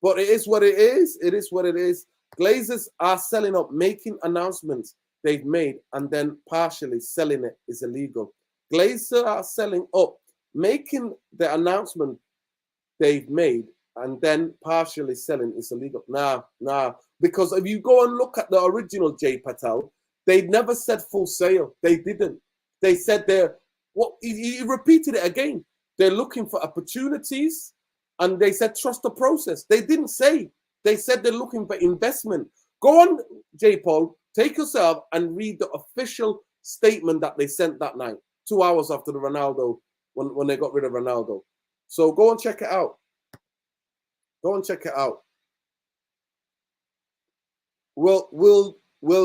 But it is what it is. It is what it is. Glazers are selling up, making announcements they've made, and then partially selling it is illegal. Glazers are selling up, making the announcement they've made, and then partially selling is illegal. Nah. Because if you go and look at the original Jay Patel, they never said full sale. They didn't. They said he repeated it again. They're looking for opportunities, and they said trust the process. They didn't say. They said they're looking for investment. Go on, J. Paul, take yourself and read the official statement that they sent that night, 2 hours after the Ronaldo, when they got rid of Ronaldo. So go and check it out. Go and check it out. Will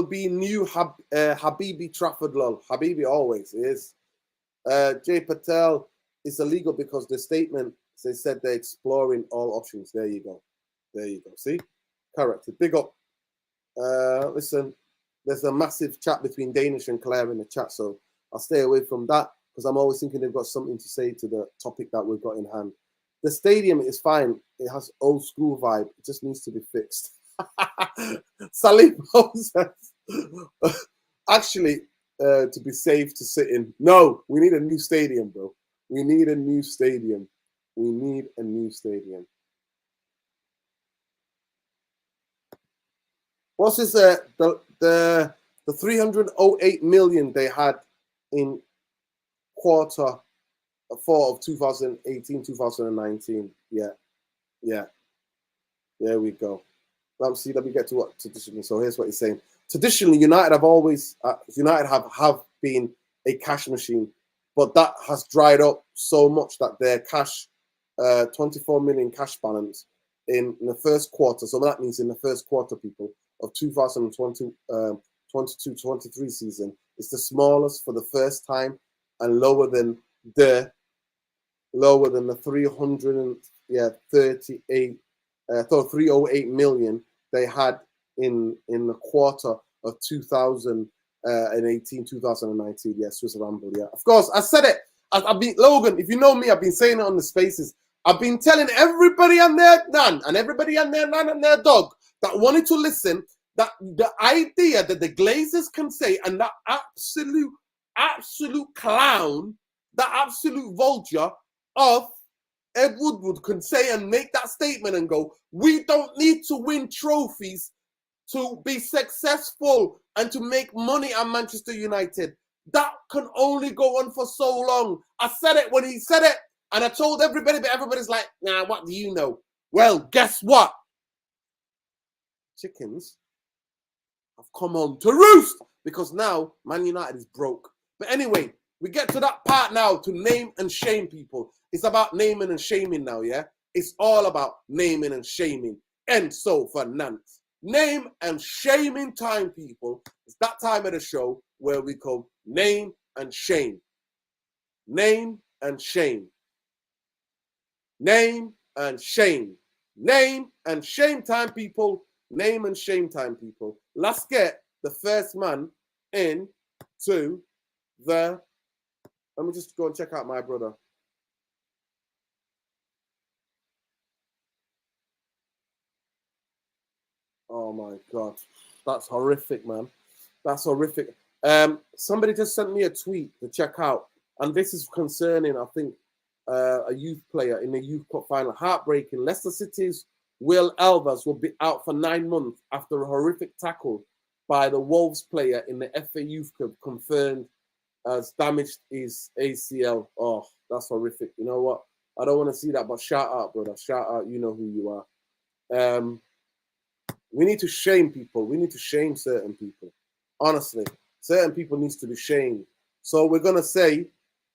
be new Habibi Trafford lol. Habibi always is. Jay Patel is illegal because the statement, they said they're exploring all options. There you go. See? Corrected. Big up. Listen, there's a massive chat between Danish and Claire in the chat, so I'll stay away from that because I'm always thinking they've got something to say to the topic that we've got in hand. The stadium is fine. It has old school vibe. It just needs to be fixed. Salim says, actually, to be safe to sit in. No, we need a new stadium, bro. We need a new stadium. We need a new stadium. What's this? The 308 million they had in quarter 4 of 2018-2019. Yeah. There we go. See, let me get to what traditionally. So here's what he's saying. Traditionally, United have been a cash machine, but that has dried up so much that their cash, 24 million cash balance in the first quarter. So that means in the first quarter, people, of 2022-23 season is the smallest for the first time and lower than the 308 million they had in the quarter of 2018-2019. Yeah, Swiss Ramble. Yeah, of course, I said it. I've been Logan. If you know me, I've been saying it on the spaces. I've been telling everybody and their nan and everybody and their nan and their dog that wanted to listen, that the idea that the Glazers can say, and that absolute clown, that absolute vulture of Ed Woodward can say and make that statement and go, we don't need to win trophies to be successful and to make money at Manchester United. That can only go on for so long. I said it when he said it, and I told everybody, but everybody's like, nah, what do you know? Well, guess what? Chickens have come home to roost because now Man United is broke. But anyway, we get to that part now to name and shame people. It's about naming and shaming now, yeah? It's all about naming and shaming. Enzo Fernandez. Name and shaming time, people. It's that time of the show where we come name and shame. Name and shame. Name and shame. Name and shame time, people. Name and shame time, people. Let's get the first man in to the... Let me just go and check out my brother. Oh my God. That's horrific, man. That's horrific. Somebody just sent me a tweet to check out. And this is concerning, I think, a youth player in the Youth Cup final. Heartbreaking. Leicester City's Will Alves will be out for 9 months after a horrific tackle by the Wolves player in the FA Youth Cup confirmed as damaged his ACL. Oh, that's horrific. You know what? I don't want to see that, but shout out, brother. Shout out. You know who you are. We need to shame people. We need to shame certain people. Honestly, certain people needs to be shamed. So we're going to say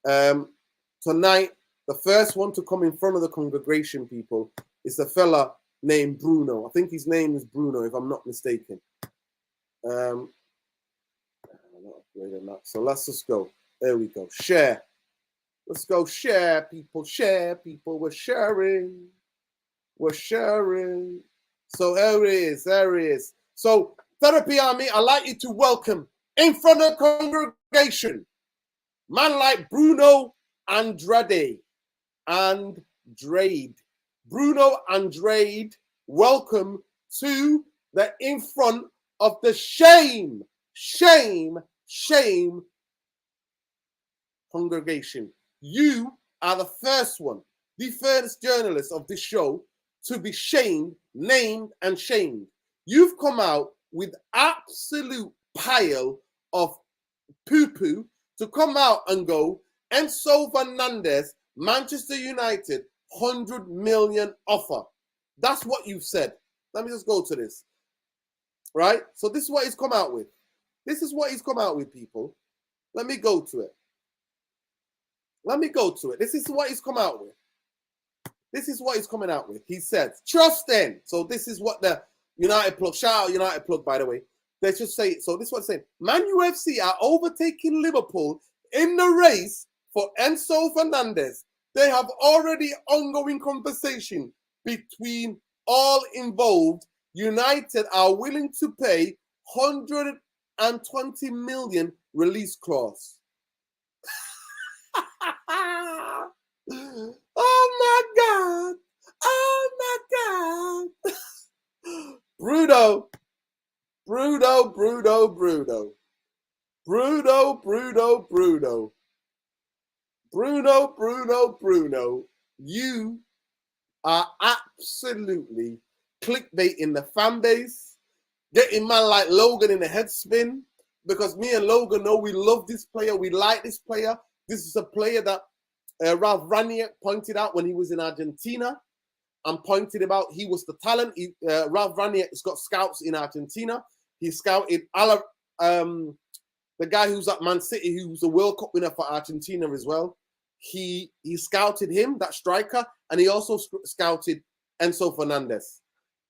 tonight, the first one to come in front of the congregation, people, is a fella named Bruno. I think his name is Bruno, if I'm not mistaken. I'm not upgrading that. So let's just go. There we go. Share. Let's go share, people. Share, people. We're sharing. We're sharing. So there it is. There it is. So Therapy Army, I'd like you to welcome in front of the congregation, man like Bruno Andrade. Bruno Andrade, welcome to the in front of the shame congregation. You are the first one, the first journalist of this show to be shamed, named, and shamed. You've come out with absolute pile of poo-poo to come out and go, Enzo Fernandez, Manchester United, 100 million offer. That's what you've said. Let me just go to this. Right? So this is what he's come out with. This is what he's come out with, people. Let me go to it. This is what he's come out with. This is what he's coming out with. He says, trust in. So this is what the United plug, shout out United plug, by the way. Let's just say it. So this is what it's saying. Man UFC are overtaking Liverpool in the race for Enzo Fernandez. They have already ongoing conversation between all involved. United are willing to pay 120 million release clause. Oh my God. Oh my God. Bruno. You are absolutely clickbaiting the fan base, getting man like Logan in the head spin, because me and Logan know we love this player, we like this player. This is a player that Ralph Ranier pointed out when he was in Argentina and pointed about he was the talent. Ralph Ranier has got scouts in Argentina. He scouted the guy who's at Man City, who's a World Cup winner for Argentina as well. He scouted him, that striker, and he also scouted Enzo Fernandez.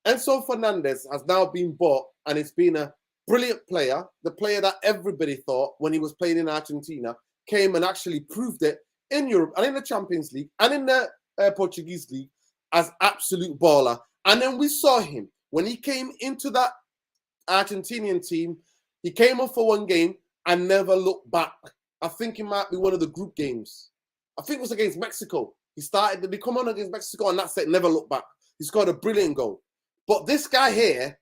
Enzo Fernandez has now been bought, and it's been a brilliant player, the player that everybody thought when he was playing in Argentina came and actually proved it in Europe and in the Champions League and in the Portuguese League as absolute baller. And then we saw him when he came into that Argentinian team. He came up for one game and never looked back. I think it might be one of the group games. I think it was against Mexico. He started to come on against Mexico and that's it, never looked back. He scored a brilliant goal. But this guy here,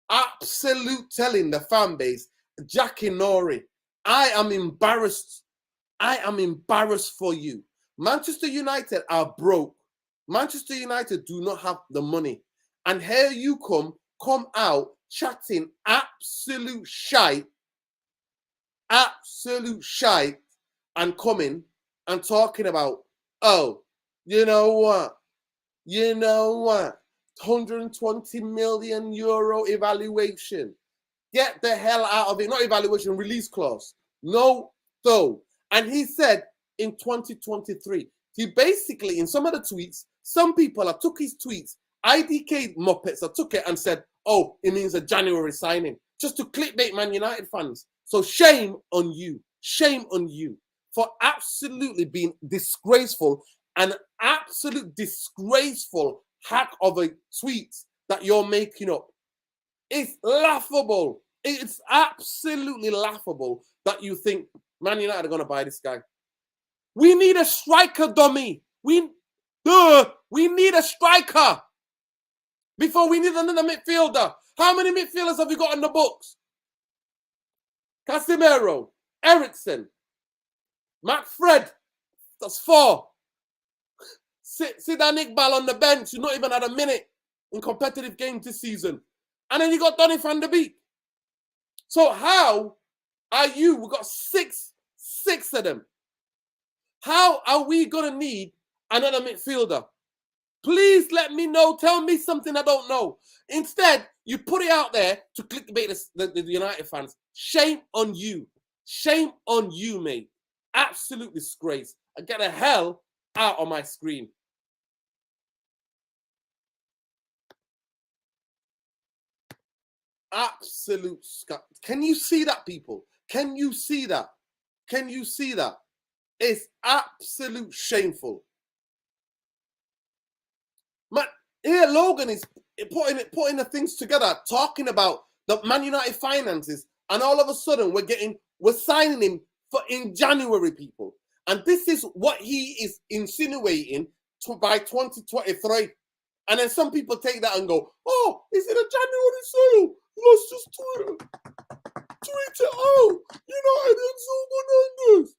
absolute telling the fan base, Jackie Nori, I am embarrassed. I am embarrassed for you. Manchester United are broke. Manchester United do not have the money. And here you come out chatting absolute shite, and coming and talking about, oh, you know what? 120 million euro evaluation. Get the hell out of it. Not evaluation, release clause. No, though. And he said in 2023, he basically, in some of the tweets, some people have took his tweets, IDK Muppets have took it and said, oh, it means a January signing, just to clickbait Man United fans. So shame on you for absolutely being disgraceful, an absolute disgraceful hack of a tweet that you're making up. It's laughable. It's absolutely laughable that you think Man United are going to buy this guy. We need a striker, dummy. We need a striker before we need another midfielder. How many midfielders have we got on the books? Casemiro, Eriksen, McFred, that's 4. Zidane Iqbal on the bench, who's not even had a minute in competitive games this season. And then you got Donny van der Beek. So how are you? We've got six of them. How are we going to need another midfielder? Please let me know. Tell me something I don't know. Instead, you put it out there to clickbait the United fans. Shame on you. Shame on you, mate. Absolute disgrace. And get the hell out of my screen. Absolute scut. Can you see that, people? Can you see that? Can you see that? It's absolute shameful. Man, here Logan is putting the things together, talking about the Man United finances, and all of a sudden we're signing him for in January, people. And this is what he is insinuating by 2023. And then some people take that and go, oh, is it a January sale? Let's just tweet it out. United and someone on this.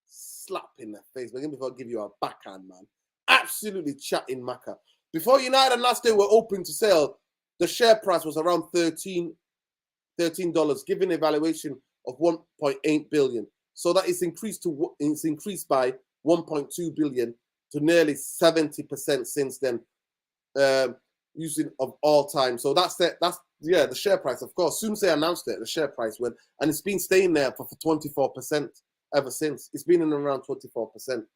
Slap in the face. But before I give you a backhand, man. Absolutely chatting maca. Before United last day were open to sell, the share price was around $13, giving a valuation of 1.8 billion. So that is increased by 1.2 billion to nearly 70% since then, using of all time. So that's the share price. Of course, soon as they announced it, the share price went, and it's been staying there for 24% ever since. It's been in around 24%.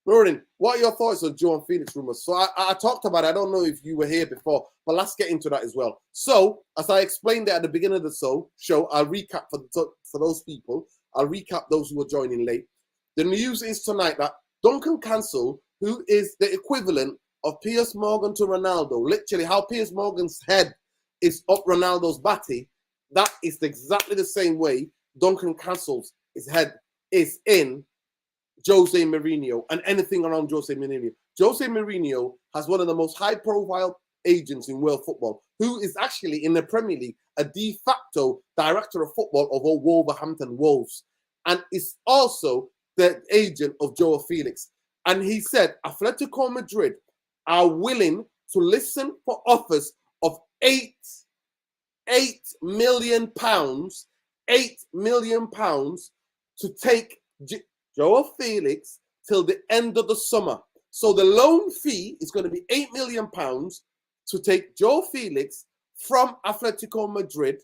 Bruno, what are your thoughts on Joao Felix rumors? So I talked about it. I don't know if you were here before, but let's get into that as well. So, as I explained it at the beginning of the show, I'll recap for those people. I'll recap those who are joining late. The news is tonight that Duncan Cancel, who is the equivalent of Piers Morgan to Ronaldo, literally how Piers Morgan's head is up Ronaldo's body, that is exactly the same way Duncan Cancel's head is in Jose Mourinho and anything around Jose Mourinho. Jose Mourinho has one of the most high-profile agents in world football, who is actually in the Premier League a de facto director of football of Wolverhampton Wolves, and is also the agent of Joao Felix. And he said Atletico Madrid are willing to listen for offers of £8 million to take Joao Felix till the end of the summer. So the loan fee is going to be £8 million to take Joao Felix from Atletico Madrid.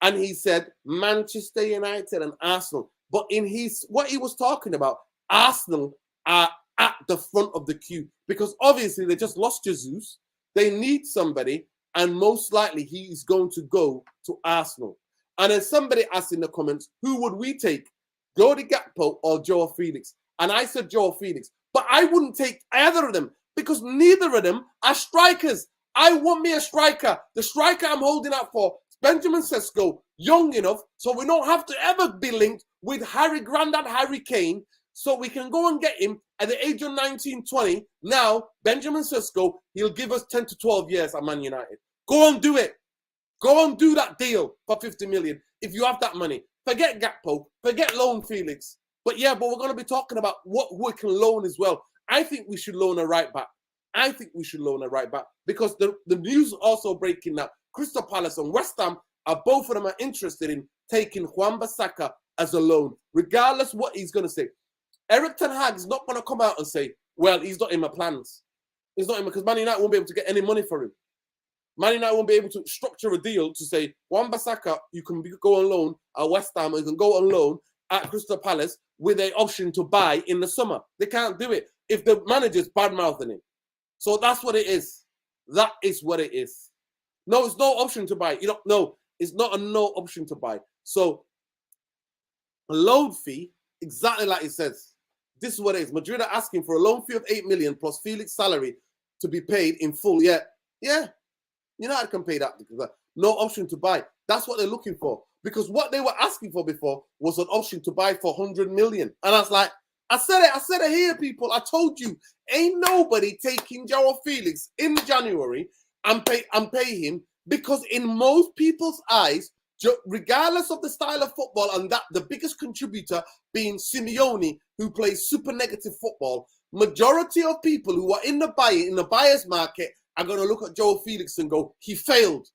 And he said Manchester United and Arsenal. But in what he was talking about, Arsenal are at the front of the queue because obviously they just lost Jesus. They need somebody, and most likely he is going to go to Arsenal. And then somebody asked in the comments, who would we take? Jody Gakpo or Joao Felix? And I said Joao Felix. But I wouldn't take either of them because neither of them are strikers. I want me a striker. The striker I'm holding out for is Benjamin Sesko, young enough so we don't have to ever be linked with Granddad Harry Kane, so we can go and get him at the age of 19, 20. Now, Benjamin Sesko, he'll give us 10 to 12 years at Man United. Go and do it. Go and do that deal for 50 million if you have that money. Forget Gakpo, forget loan Felix. But we're going to be talking about what we can loan as well. I think we should loan a right back. Because the news also breaking that Crystal Palace and West Ham both of them are interested in taking Wan-Bissaka as a loan, regardless what he's going to say. Eric Ten Hag is not going to come out and say, well, he's not in my plans. He's not in because Man United won't be able to get any money for him. Man United won't be able to structure a deal to say, Wan-Bissaka, you can go on loan at West Ham, or you can go on loan at Crystal Palace with an option to buy in the summer. They can't do it if the manager's bad-mouthing him. So that's what it is. That is what it is. No, it's no option to buy. No, it's not a no option to buy. So a loan fee, exactly like it says. This is what it is. Madrid are asking for a loan fee of 8 million plus Felix salary to be paid in full. Yeah. United can pay that because no option to buy. That's what they're looking for. Because what they were asking for before was an option to buy for 100 million. And I was like, I said it here, people. I told you, ain't nobody taking Joao Felix in January and pay him, because in most people's eyes, regardless of the style of football, and that the biggest contributor being Simeone, who plays super negative football, majority of people who are in the buyer's market are going to look at Joao Felix and go, he failed.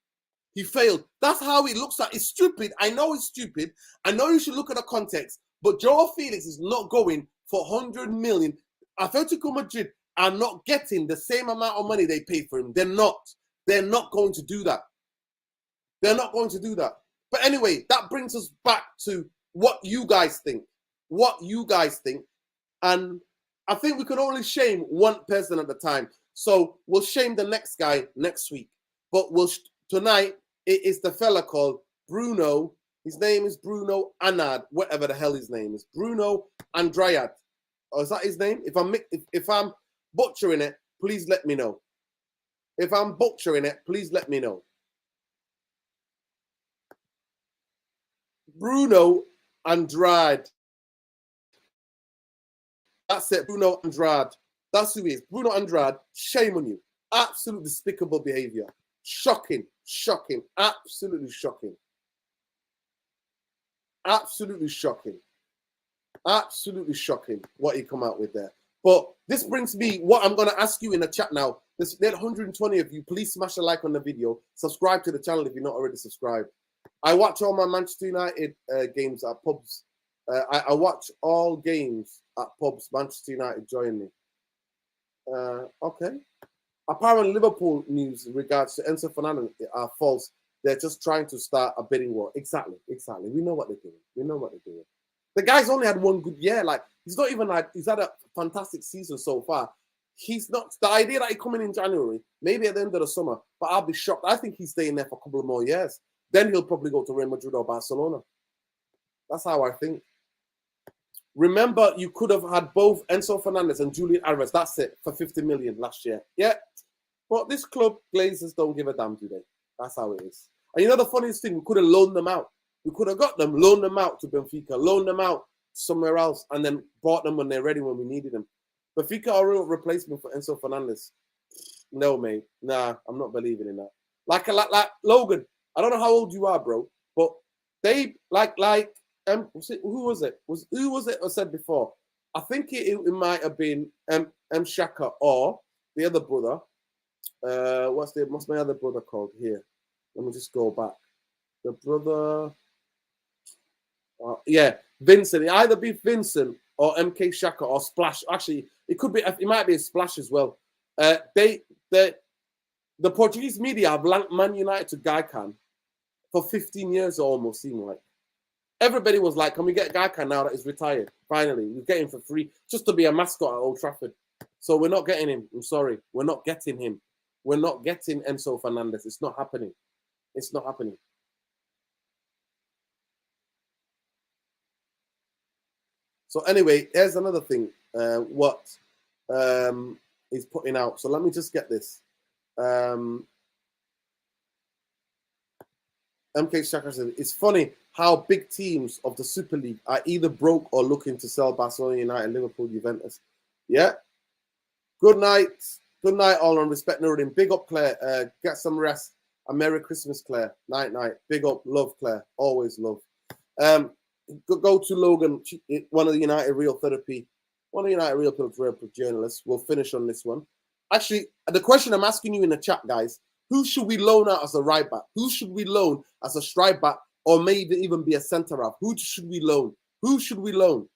He failed. That's how it looks like. It's stupid. I know it's stupid. I know you should look at the context. But Joao Felix is not going for 100 million. Atletico Madrid are not getting the same amount of money they pay for him. They're not. They're not going to do that. They're not going to do that. But anyway, that brings us back to what you guys think. What you guys think. And I think we can only shame one person at a time. So we'll shame the next guy next week. But tonight, it is the fella called Bruno. His name is Bruno Anad, whatever the hell his name is. Bruno Andrayad. Oh, is that his name? If I'm butchering it, please let me know. If I'm butchering it, please let me know. Bruno Andrade. That's it, Bruno Andrade. That's who he is. Bruno Andrade, shame on you. Absolute despicable behavior. Shocking, shocking, absolutely shocking. Absolutely shocking. Absolutely shocking what he come out with there. But this brings me, what I'm going to ask you in the chat now. There's 120 of you. Please smash a like on the video. Subscribe to the channel if you're not already subscribed. I watch all my Manchester United games at pubs. I watch all games at pubs. Manchester United join me. Okay. Apparently, Liverpool news in regards to Enzo Fernandez are false. They're just trying to start a bidding war. Exactly. We know what they're doing. We know what they're doing. The guy's only had one good year. Like, he's not even like, he's had a fantastic season so far. He's not, the idea that he's coming in January, maybe at the end of the summer, but I'll be shocked. I think he's staying there for a couple of more years. Then he'll probably go to Real Madrid or Barcelona. That's how I think. Remember, you could have had both Enzo Fernandez and Julian Alvarez. That's it, for 50 million last year. Yeah. But this club, Glazers, don't give a damn, do they? That's how it is. And you know the funniest thing? We could have loaned them out. We could have got them, loaned them out to Benfica, loaned them out somewhere else, and then bought them when they're ready, when we needed them. Benfica are a real replacement for Enzo Fernandez. No, mate. Nah, I'm not believing in that. Like Logan, I don't know how old you are, bro, but they, who was it? Who was it I said before? I think it might have been Shaka or the other brother. What's my other brother called here? Let me just go back. The brother, yeah, Vincent. It either be Vincent or MK Shaka or Splash. Actually, it could be. It might be a Splash as well. The Portuguese media have linked Man United to Gaikan for 15 years almost. Seemed like everybody was like, "Can we get Gaikan now that he's retired? Finally, we get him for free just to be a mascot at Old Trafford." So we're not getting him. I'm sorry, we're not getting him. We're not getting Enzo Fernandez. It's not happening. It's not happening. So anyway, here's another thing. What he's putting out. So let me just get this. MK Shaka said, it's funny how big teams of the Super League are either broke or looking to sell Barcelona, United, Liverpool, Juventus. Yeah. Good night. Good night, all, and respect Nuruddin. Big up, Claire. Get some rest. A Merry Christmas, Claire. Night, night. Big up. Love, Claire. Always love. Go to Logan, one of the United Real Therapy, one of the United Real Therapy journalists. We'll finish on this one. Actually, the question I'm asking you in the chat, guys, who should we loan out as a right back? Who should we loan as a strike back, or maybe even be a centre half? Who should we loan? Who should we loan?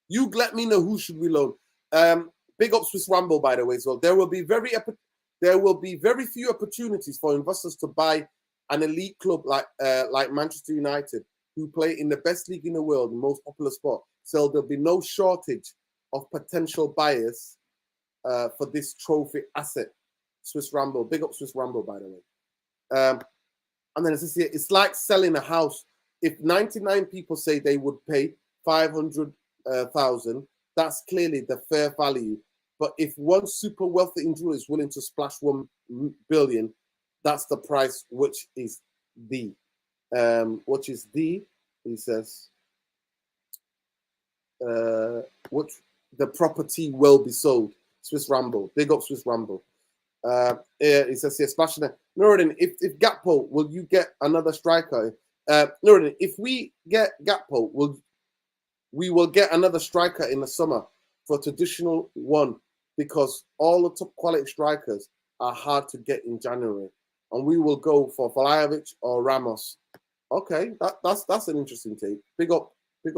You let me know who should we loan. Big up Swiss Ramble, by the way, as well. There will be very few opportunities for investors to buy an elite club like Manchester United, who play in the best league in the world, the most popular sport. So there'll be no shortage of potential buyers for this trophy asset. Swiss Ramble, big up Swiss Ramble, by the way. And then it's like selling a house. If 99 people say they would pay 500,000, that's clearly the fair value. But if one super wealthy individual is willing to splash 1 billion, that's the price, which is he says, which the property will be sold. Swiss Ramble, big up Swiss Ramble. He says here, splashing it. Nuruddin, if Gakpo, will you get another striker? Nuruddin, if we get Gakpo, we will get another striker in the summer for traditional one, because all the top quality strikers are hard to get in January, and we will go for Vlahovic or Ramos. Okay, that's an interesting take. Big up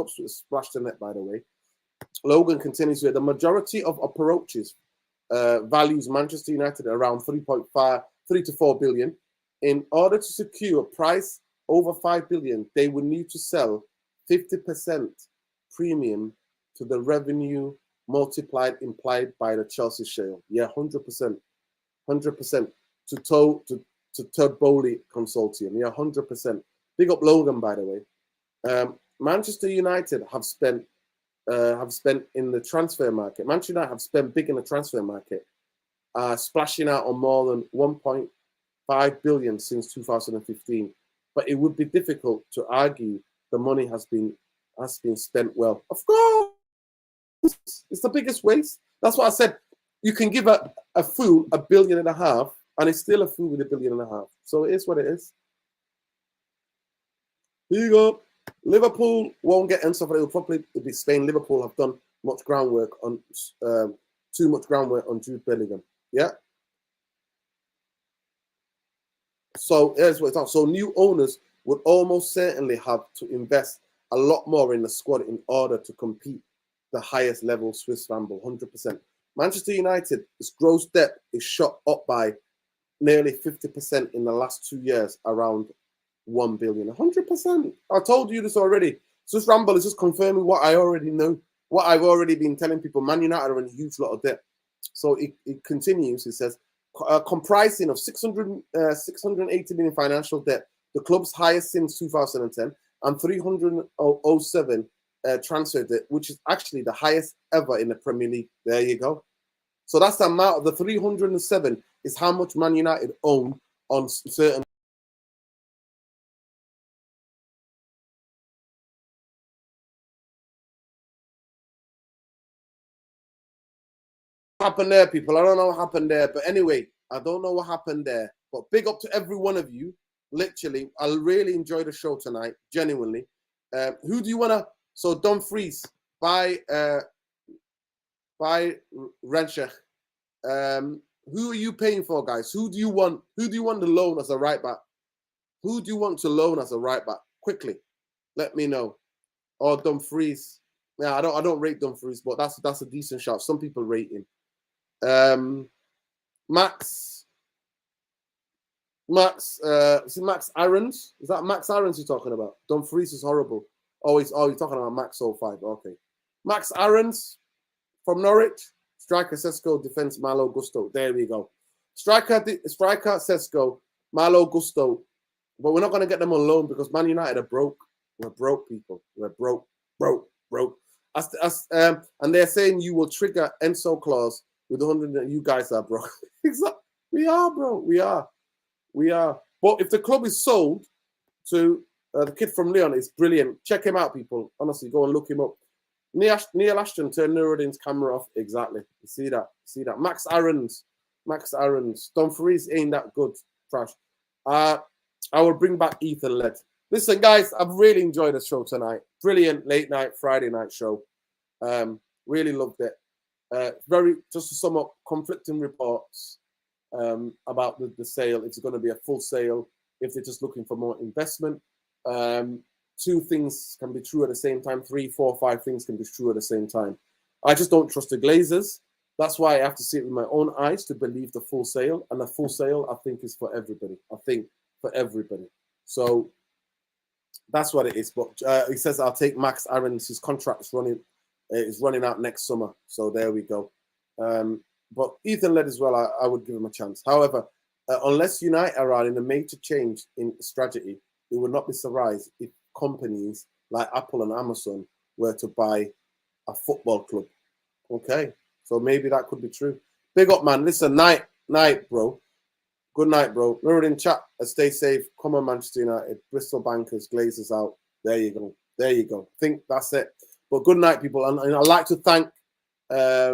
Splash the Net, by the way. Logan continues with the majority of approaches values Manchester United around 3 to 4 billion. In order to secure a price over 5 billion, they would need to sell 50% premium to the revenue implied by the Chelsea share. Yeah, 100%. 100% to Todd Bowley Consortium. Yeah, 100%. Big up Logan, by the way. Manchester United have spent in the transfer market. Manchester United have spent big in the transfer market. splashing out on more than 1.5 billion since 2015. But it would be difficult to argue the money has been spent well. Of course, it's the biggest waste. That's what I said. You can give a fool $1.5 billion, and it's still a fool with $1.5 billion. So it is what it is. Here you go. Liverpool won't get Enzo. It will probably be Spain. Liverpool have done much groundwork on too much groundwork on Jude Bellingham. Yeah. So here's what it's on. So new owners would almost certainly have to invest a lot more in the squad in order to compete the highest level Swiss Ramble, 100%. Manchester United's gross debt is shot up by nearly 50% in the last 2 years, around 1 billion, 100%. I told you this already. Swiss Ramble is just confirming what I already know, what I've already been telling people. Man United are in a huge lot of debt. So it continues. It says, comprising of 680 million financial debt, the club's highest since 2010, and 307 transfer debt, which is actually the highest ever in the Premier League. There you go. So that's the amount. The 307 is how much Man United own on certain. What happened there, people? I don't know what happened there, but anyway, I don't know what happened there. But big up to every one of you. Literally, I really enjoyed the show tonight. Genuinely. Who do you want to? So Dumfries by Renschech. Who are you paying for, guys? Who do you want? Who do you want to loan as a right back? Who do you want to loan as a right back? Quickly, let me know. Or Dumfries. Yeah, I don't rate Dumfries, but that's a decent shot. Some people rate him. Max. Is it Max Aarons? Is that Max Aarons you're talking about? Dumfries is horrible. You're talking about Max 05. Okay. Max Aarons from Norwich. Striker Sesko, defense Malo Gusto. There we go. Striker Sesko, Malo Gusto. But we're not going to get them on loan because Man United are broke. We're broke, people. We're broke. And they're saying you will trigger Enzo clause with 100. You guys are broke. Exactly. We are, bro. We are. But if the club is sold to the kid from Lyon, it's brilliant. Check him out, people. Honestly, go and look him up. Neil Ashton turned Nuruddin's camera off. Exactly. You see that. Max Aarons. Dumfries ain't that good. Trash. I will bring back Ethan Led. Listen, guys, I've really enjoyed the show tonight. Brilliant late night, Friday night show. Really loved it. Just to sum up, conflicting reports about the sale. If it's going to be a full sale, if they're just looking for more investment. Two things can be true at the same time. 3, 4, 5 things can be true at the same time. I just don't trust the Glazers. That's why I have to see it with my own eyes to believe the full sale. And the full sale, I think, is for everybody. So that's what it is. But he says, I'll take Max Aarons. His contract is running out next summer. So there we go. But Ethan Led as well, I would give him a chance. However, unless United are in a major change in strategy, we would not be surprised if companies like Apple and Amazon were to buy a football club. Okay, so maybe that could be true. Big up, man. Listen, night, bro. Good night, bro. Remember in chat, stay safe. Come on, Manchester United. Bristol Bankers, Glazers out. There you go. I think that's it. But good night, people. And I'd like to thank, I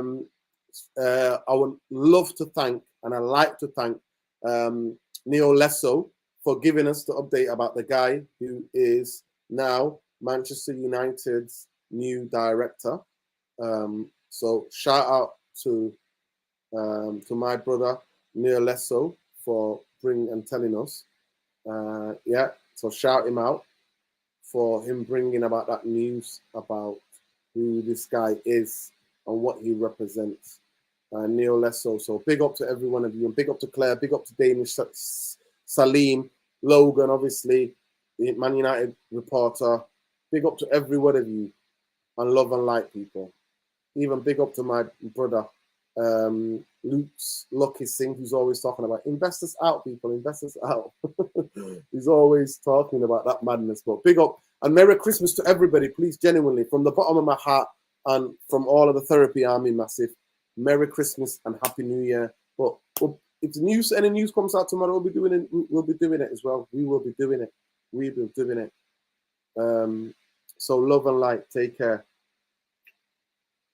would love to thank, and I'd like to thank Neo Lesso for giving us the update about the guy who is now Manchester United's new director. So shout out to my brother Neo Lesso for bringing and telling us. So shout him out for him bringing about that news about who this guy is and what he represents. Neo Lesso. So big up to every one of you, and big up to Claire, big up to Danish, Salim, Logan, obviously, the Man United reporter. Big up to every one of you, and love and light, people. Even big up to my brother, Luke's Lucky Singh, who's always talking about investors out, people, investors out. He's always talking about that madness. But big up and Merry Christmas to everybody, please, genuinely, from the bottom of my heart and from all of the Therapy Army massive. Merry Christmas and Happy New Year. But if any news comes out tomorrow, we'll be doing it. We'll be doing it as well. We will be doing it. We will be doing it. So love and light. Take care.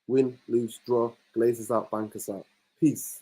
Win, lose, draw. Glazers out, bankers out. Peace.